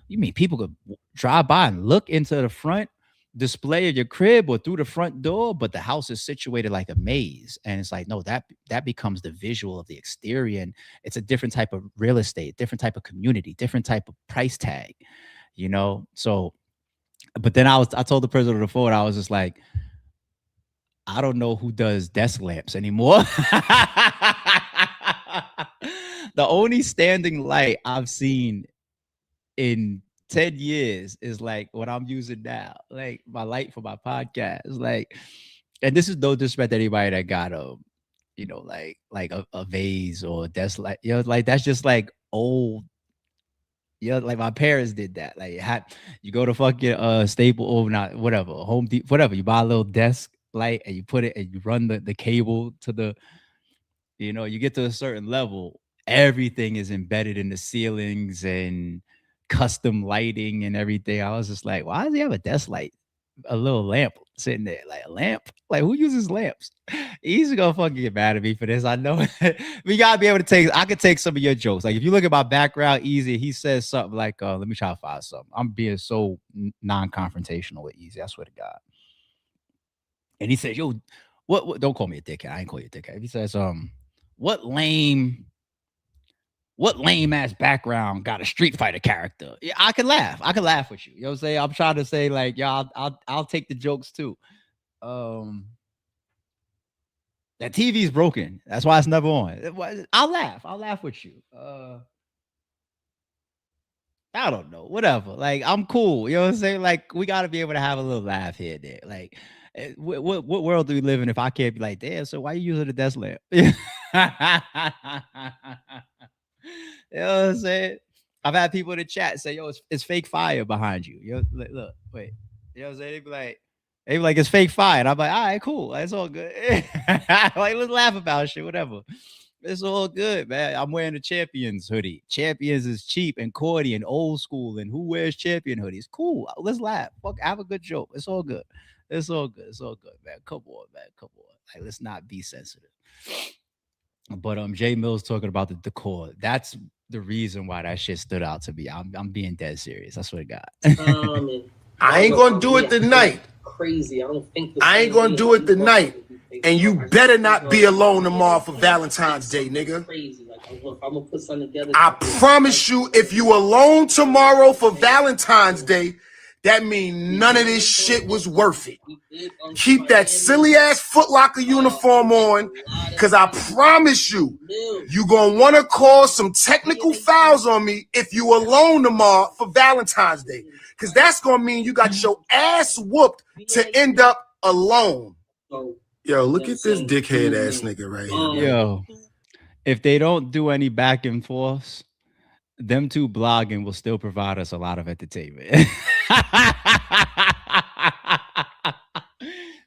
Speaker 1: you mean people could drive by and look into the front display of your crib or through the front door, but the house is situated like a maze? And it's like, no, that becomes the visual of the exterior, and it's a different type of real estate, different type of community, different type of price tag, you know? So, but then I told the person on the phone, I was just like, I don't know who does desk lamps anymore. The only standing light I've seen in 10 years is like what I'm using now, like my light for my podcast. Like, and this is no disrespect to anybody that got you know, like a vase or a desk light. You know, like that's just like old. You know, like my parents did that. Like you go to fucking Staple or not whatever, Home Depot, whatever. You buy a little desk light and you put it and you run the cable to the, you know, you get to a certain level, everything is embedded in the ceilings and custom lighting and everything. I was just like, why does he have a desk light? A little lamp sitting there, like a lamp. Like who uses lamps? He's gonna fucking get mad at me for this. I know. We gotta be able to take. I could take some of your jokes. Like if you look at my background, Eazy, he says something like, "Let me try to find something." I'm being so non-confrontational with Eazy. I swear to God. And he says, "Yo, what? Don't call me a dickhead. I ain't call you a dickhead." He says, what lame ass background got a Street Fighter character?" Yeah, I can laugh. I can laugh with you. You know what I'm saying? I'm trying to say, like, y'all, I'll take the jokes too. That TV's broken. That's why it's never on. I'll laugh. I'll laugh with you. I don't know. Whatever. Like, I'm cool. You know what I'm saying? Like, we gotta be able to have a little laugh here and there. Like, what world do we live in if I can't be like, damn, so why you using a desk lamp? You know what I'm saying? I've had people in the chat say, yo, it's fake fire behind you. You know, look, wait. You know what I'm saying? They be like, it's fake fire. And I'm like, all right, cool. It's all good. Like, let's laugh about shit, whatever. It's all good, man. I'm wearing a Champions hoodie. Champions is cheap and cordy and old school. And who wears Champion hoodies? Cool. Let's laugh. Fuck, have a good joke. It's all good. It's all good. It's all good, man. Come on, man. Come on. Like, let's not be sensitive. But Jay Millz talking about the decor. That's the reason why that shit stood out to me. I'm being dead serious. I swear to God.
Speaker 3: I ain't gonna do it tonight.
Speaker 5: Crazy. I don't think
Speaker 3: I ain't gonna do it tonight. And you better not be alone tomorrow for Valentine's Day, nigga. I promise you, if you alone tomorrow for Valentine's Day, that means none of this shit was worth it. Keep that silly ass Foot Locker uniform on, because I promise you, you're going to want to call some technical fouls on me if you alone tomorrow for Valentine's Day. Because that's going to mean you got your ass whooped to end up alone. Yo, look at this dickhead ass nigga right here.
Speaker 1: Yo, if they don't do any back and forths, them two blogging will still provide us a lot of entertainment.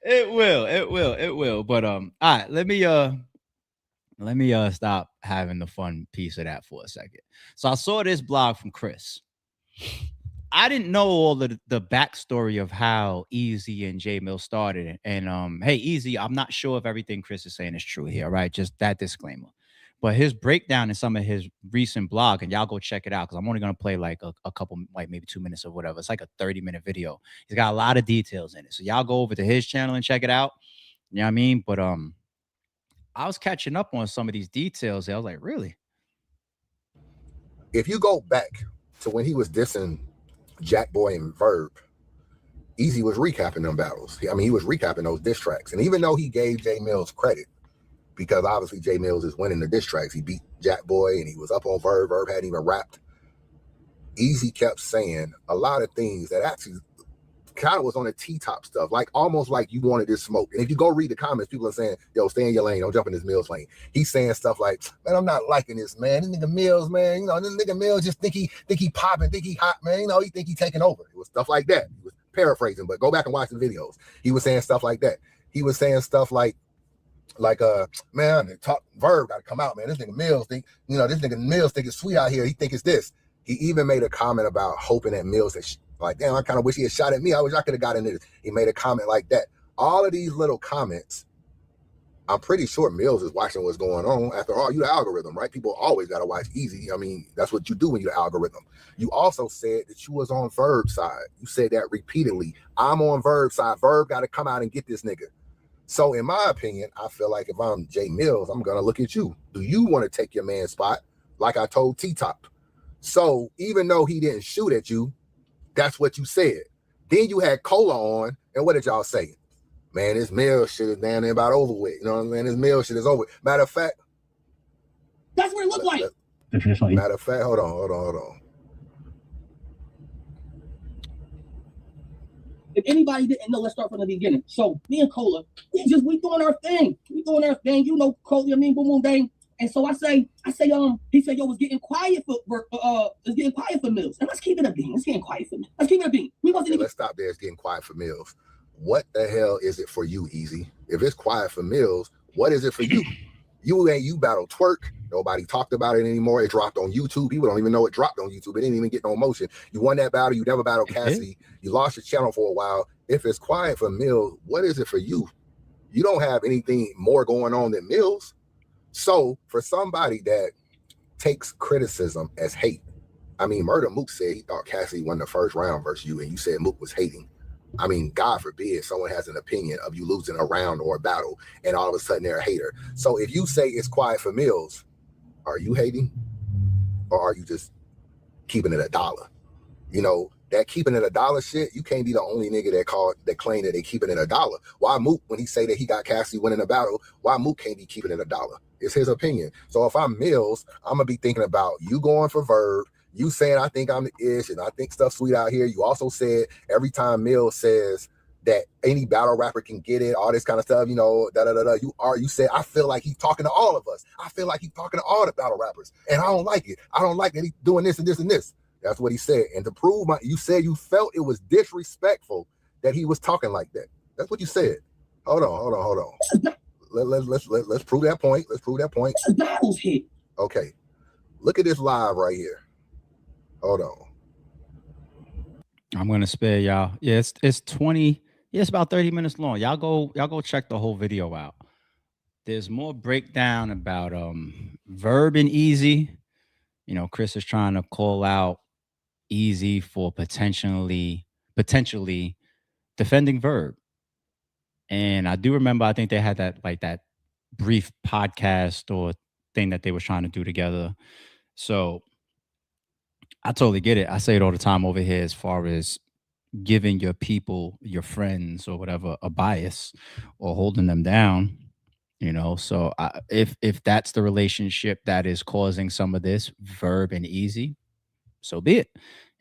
Speaker 1: It will. But all right, let me stop having the fun piece of that for a second. So I saw this blog from Chris. I didn't know all the backstory of how Eazy and J Millz started. And hey, Eazy, I'm not sure if everything Chris is saying is true here, right? Just that disclaimer. But his breakdown in some of his recent blog, and y'all go check it out because I'm only gonna play like a couple, like maybe 2 minutes or whatever. It's like a 30-minute video. He's got a lot of details in it. So y'all go over to his channel and check it out. You know what I mean? But I was catching up on some of these details. I was like, really?
Speaker 6: If you go back to when he was dissing Jack Boy and Verb, Eazy was recapping them battles. I mean, he was recapping those diss tracks. And even though he gave J Millz credit, because obviously J Millz is winning the diss tracks, he beat Jack Boy and he was up on Verb. Verb hadn't even rapped. Eazy kept saying a lot of things that actually kind of was on the T-top stuff, like almost like you wanted this smoke. And if you go read the comments, people are saying, yo, stay in your lane, don't jump in this Millz lane. He's saying stuff like, man, I'm not liking this, man. This nigga Millz, man, you know, this nigga Millz just think he popping, think he hot, man. You know, he think he taking over. It was stuff like that. He was paraphrasing, but go back and watch the videos. He was saying stuff like that. He was saying stuff like man, talk Verb gotta come out, man. This nigga Millz think, you know, this nigga Millz think it's sweet out here. He think it's this. He even made a comment about hoping that Millz that like, damn, I kind of wish he had shot at me. I wish I could have got into this. He made a comment like that. All of these little comments, I'm pretty sure Millz is watching what's going on. After all, you the algorithm, right? People always got to watch Eazy. I mean, that's what you do when you're the algorithm. You also said that you was on Verb's side. You said that repeatedly. I'm on Verb's side. Verb got to come out and get this nigga. So in my opinion, I feel like if I'm J Millz, I'm going to look at you. Do you want to take your man's spot? Like I told T-Top. So even though he didn't shoot at you, that's what you said. Then you had Cola on, and what did y'all say? Man, this Millz shit is down there about over with. You know what I'm saying? This Millz shit is over. Matter of fact,
Speaker 5: that's what it looked like.
Speaker 6: Matter of fact, hold on.
Speaker 5: If anybody didn't know, let's start from the beginning. So me and Cola, we doing our thing. You know, Cola, boom, boom, bang. And so I say, he said, yo, it's getting quiet for Millz. And let's keep it a bean. It's getting quiet for Millz. Let's keep it a bean.
Speaker 6: Let's stop there. It's getting quiet for Millz. What the hell is it for you, Eazy? If it's quiet for Millz, what is it for you? You battle Twerk. Nobody talked about it anymore. It dropped on YouTube. People don't even know it dropped on YouTube. It didn't even get no motion. You won that battle. You never battled Cassidy. You lost your channel for a while. If it's quiet for Millz, what is it for you? You don't have anything more going on than Millz. So for somebody that takes criticism as hate, I mean, Murder Mook said he thought Cassidy won the first round versus you, and you said Mook was hating. I mean, God forbid someone has an opinion of you losing a round or a battle, and all of a sudden they're a hater. So if you say it's quiet for Millz, are you hating, or are you just keeping it $1? You know, that keeping it $1 shit, you can't be the only nigga that claim that they keeping it $1. Why Mook, when he say that he got Cassidy winning a battle, why Mook can't be keeping it $1? It's his opinion. So if I'm Millz, I'm gonna be thinking about you going for Verb, you saying I think I'm the ish and I think stuff sweet out here. You also said every time Millz says that any battle rapper can get it, all this kind of stuff, you know, you said, I feel like he's talking to all of us. I feel like he's talking to all the battle rappers, and I don't like it. I don't like that he's doing this and this and this. That's what he said. And to prove you said you felt it was disrespectful that he was talking like that. That's what you said. Hold on. Let's prove that point.
Speaker 5: Battles hit.
Speaker 6: Okay. Look at this live right here. Hold on.
Speaker 1: I'm gonna spare y'all. Yeah, it's 20. Yeah, it's about 30 minutes long. Y'all go check the whole video out. There's more breakdown about Verb and Eazy. You know, Chris is trying to call out Eazy for potentially defending Verb. And I do remember, I think they had that brief podcast or thing that they were trying to do together. So I totally get it. I say it all the time over here as far as giving your people, your friends or whatever, a bias or holding them down, you know. So if that's the relationship that is causing some of this, Verb and Eazy, so be it.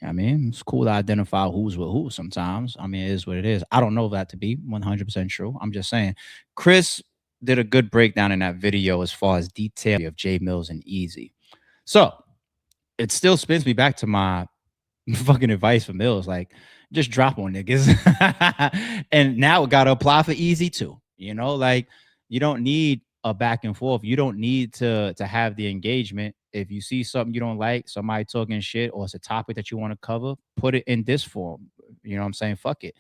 Speaker 1: I mean, it's cool to identify who's with who sometimes. I mean, it is what it is. I don't know that to be 100% true. I'm just saying. Chris did a good breakdown in that video as far as detail of J Millz and Eazy. So it still spins me back to my fucking advice for Millz. Like, just drop on niggas. And now it got to apply for Eazy too. You know, like, you don't need a back and forth. You don't need to have the engagement. If you see something you don't like, somebody talking shit, or it's a topic that you want to cover, put it in this form. You know what I'm saying? Fuck it.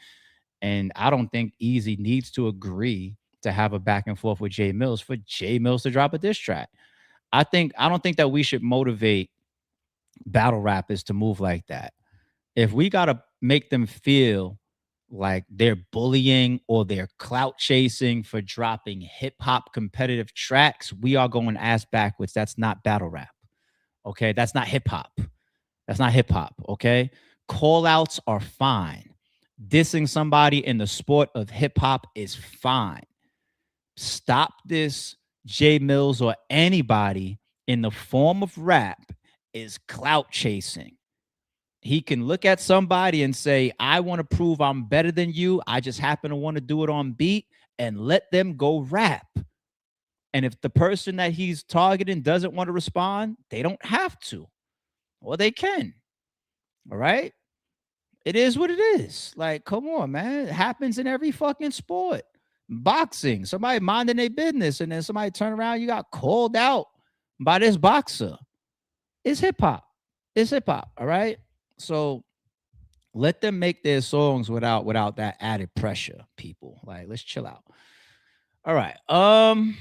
Speaker 1: And I don't think Eazy needs to agree to have a back and forth with J Millz for J Millz to drop a diss track. I don't think that we should motivate battle rappers to move like that. If we got to make them feel like they're bullying or they're clout chasing for dropping hip hop competitive tracks, we are going ass backwards. That's not battle rap. Okay. That's not hip hop. Okay. Call outs are fine. Dissing somebody in the sport of hip hop is fine. Stop this J Millz or anybody in the form of rap is clout chasing. He can look at somebody and say, I want to prove I'm better than you. I just happen to want to do it on beat, and let them go rap. And if the person that he's targeting doesn't want to respond, they don't have to, or they can. All right. It is what it is. Like, come on, man. It happens in every fucking sport. Boxing, somebody minding their business, and then somebody turn around, you got called out by this boxer. It's hip hop. All right. So let them make their songs without that added pressure, people. Like, let's chill out. All right. I'm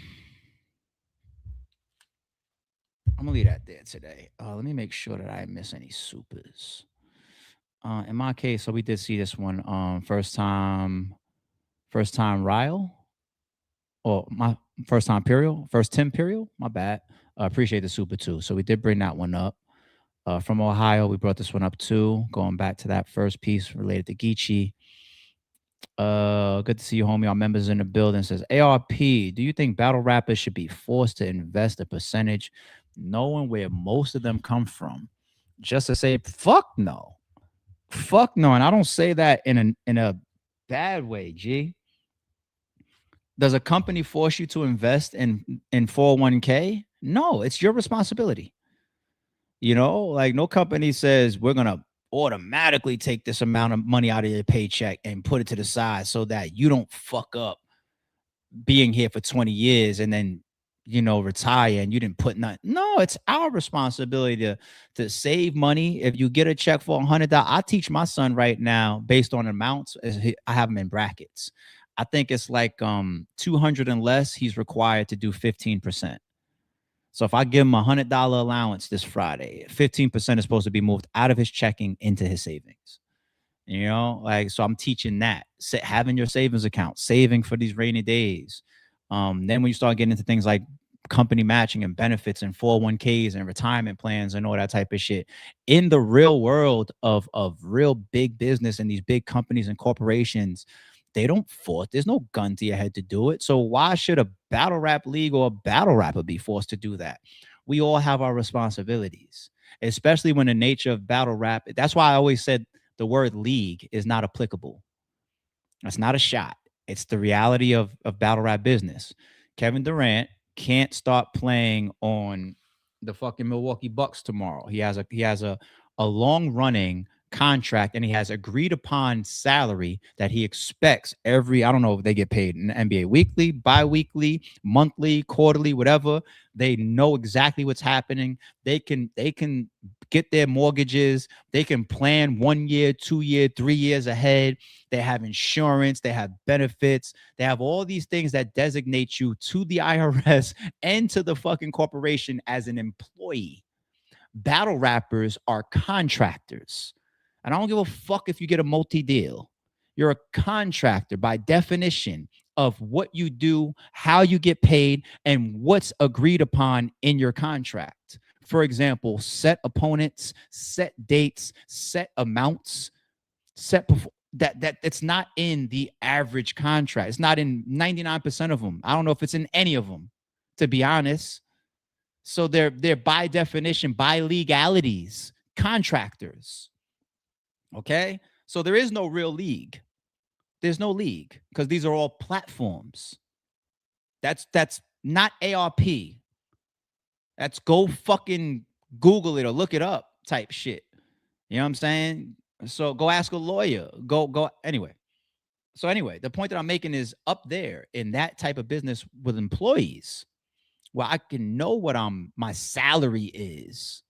Speaker 1: gonna leave that there today. Let me make sure that I didn't miss any supers. In my case, so we did see this one. First time Ryle, or my first time Imperial, first Tim Imperial. My bad. Appreciate the super too. So we did bring that one up. From Ohio, we brought this one up too. Going back to that first piece related to Geechi. Good to see you, homie. Our members in the building. Says ARP, do you think battle rappers should be forced to invest a percentage knowing where most of them come from, just to say fuck no. Fuck no. And I don't say that in a bad way, G. Does a company force you to invest in 401k? No, it's your responsibility. You know, like no company says we're going to automatically take this amount of money out of your paycheck and put it to the side so that you don't fuck up being here for 20 years and then, you know, retire and you didn't put nothing. No, it's our responsibility to save money. If you get a check for $100, I teach my son right now based on amounts. I have them in brackets. I think it's like 200 and less, he's required to do 15%. So if I give him $100 allowance this Friday, 15% is supposed to be moved out of his checking into his savings. You know, like, so I'm teaching that, having your savings account, saving for these rainy days. Then when you start getting into things like company matching and benefits and 401ks and retirement plans and all that type of shit in the real world of real big business and these big companies and corporations, they don't force. There's no gun to your head to do it. So why should a battle rap league or a battle rapper be forced to do that? We all have our responsibilities, especially when the nature of battle rap. That's why I always said the word league is not applicable. That's not a shot. It's the reality of battle rap business. Kevin Durant can't start playing on the fucking Milwaukee Bucks tomorrow. He has a long running contract and he has agreed upon salary that he expects every, I don't know if they get paid in the NBA weekly, bi-weekly, monthly, quarterly, whatever. They know exactly what's happening. They can get their mortgages. They can plan 1 year, 2 year, 3 years ahead. They have insurance. They have benefits. They have all these things that designate you to the IRS and to the fucking corporation as an employee. Battle rappers are contractors. And I don't give a fuck if you get a multi-deal. You're a contractor by definition of what you do, how you get paid, and what's agreed upon in your contract. For example, set opponents, set dates, set amounts, set that it's not in the average contract. It's not in 99% of them. I don't know if it's in any of them, to be honest. So they're by definition, by legalities, contractors. Okay, so there is no real league. There's no league because these are all platforms. That's not ARP. That's go fucking Google it or look it up type shit. You know what I'm saying? So go ask a lawyer. Go anyway. So anyway, the point that I'm making is up there in that type of business with employees, where I can know what my salary is,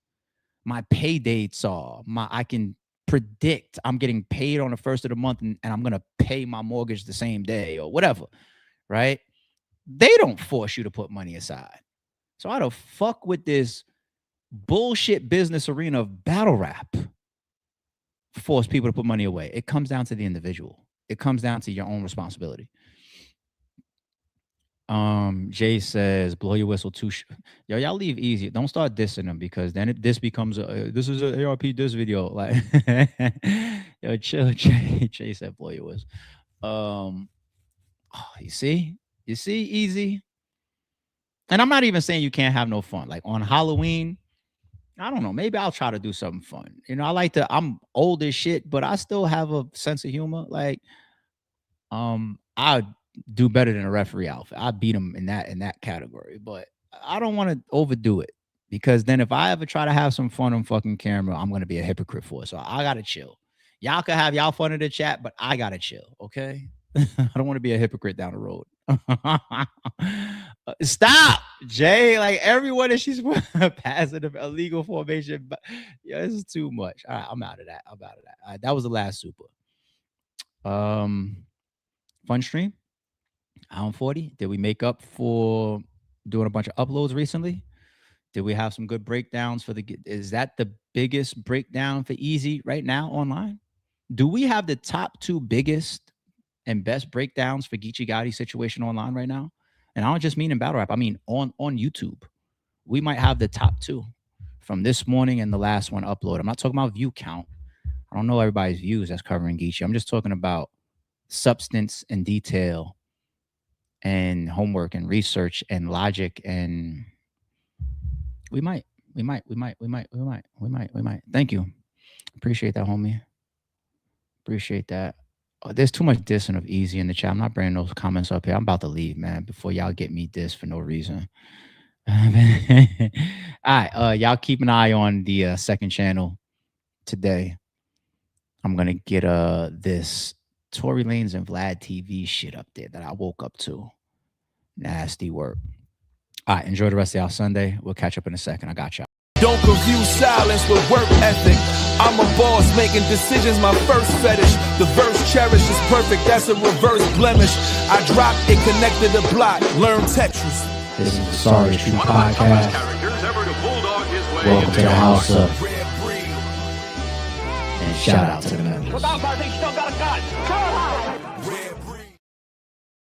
Speaker 1: my pay dates are, I can predict I'm getting paid on the first of the month and I'm going to pay my mortgage the same day or whatever, right? They don't force you to put money aside. So I don't fuck with this bullshit business arena of battle rap. Force people to put money away. It comes down to the individual. It comes down to your own responsibility. Jay says, blow your whistle too. Yo, y'all leave Eazy. Don't start dissing them because then this becomes this is an ARP diss video. Like, yo, chill. Jay said, blow your whistle. You see, Eazy. And I'm not even saying you can't have no fun. Like on Halloween, I don't know. Maybe I'll try to do something fun. You know, I'm old as shit, but I still have a sense of humor. Like, I do better than a referee outfit. I beat him in that category, but I don't want to overdo it because then if I ever try to have some fun on fucking camera, I'm going to be a hypocrite for it. So I got to chill. Y'all can have y'all fun in the chat, but I got to chill. Okay. I don't want to be a hypocrite down the road. Stop, Jay. Like everyone that she's passive illegal formation. But yeah, this is too much. All right. I'm out of that. All right, that was the last super. Fun stream. Hour 40. Did we make up for doing a bunch of uploads recently? Did we have some good breakdowns for is that the biggest breakdown for Eazy right now online? Do we have the top 2 biggest and best breakdowns for Geechi Gotti situation online right now? And I don't just mean in battle rap. I mean on YouTube. We might have the top 2 from this morning and the last one upload. I'm not talking about view count. I don't know everybody's views that's covering Geechi. I'm just talking about substance and detail and homework and research and logic and We might. Thank you. Appreciate that, homie. Appreciate that. There's too much dissing of Eazy in the chat. I'm not bringing those comments up here. I'm about to leave, man, before y'all get me dissed for no reason. All right, y'all keep an eye on the second channel today. I'm gonna get this Tory Lanez and Vlad TV shit up there that I woke up to. Nasty work. All right, enjoy the rest of y'all Sunday. We'll catch up in a second. I got y'all.
Speaker 7: Don't confuse silence with work ethic. I'm a boss, making decisions my first fetish. The verse cherished is perfect, that's a reverse blemish. I dropped it, connected the block, learn Tetris.
Speaker 1: This is the Sorry Street Podcast. Welcome to the house of. And shout out to the members.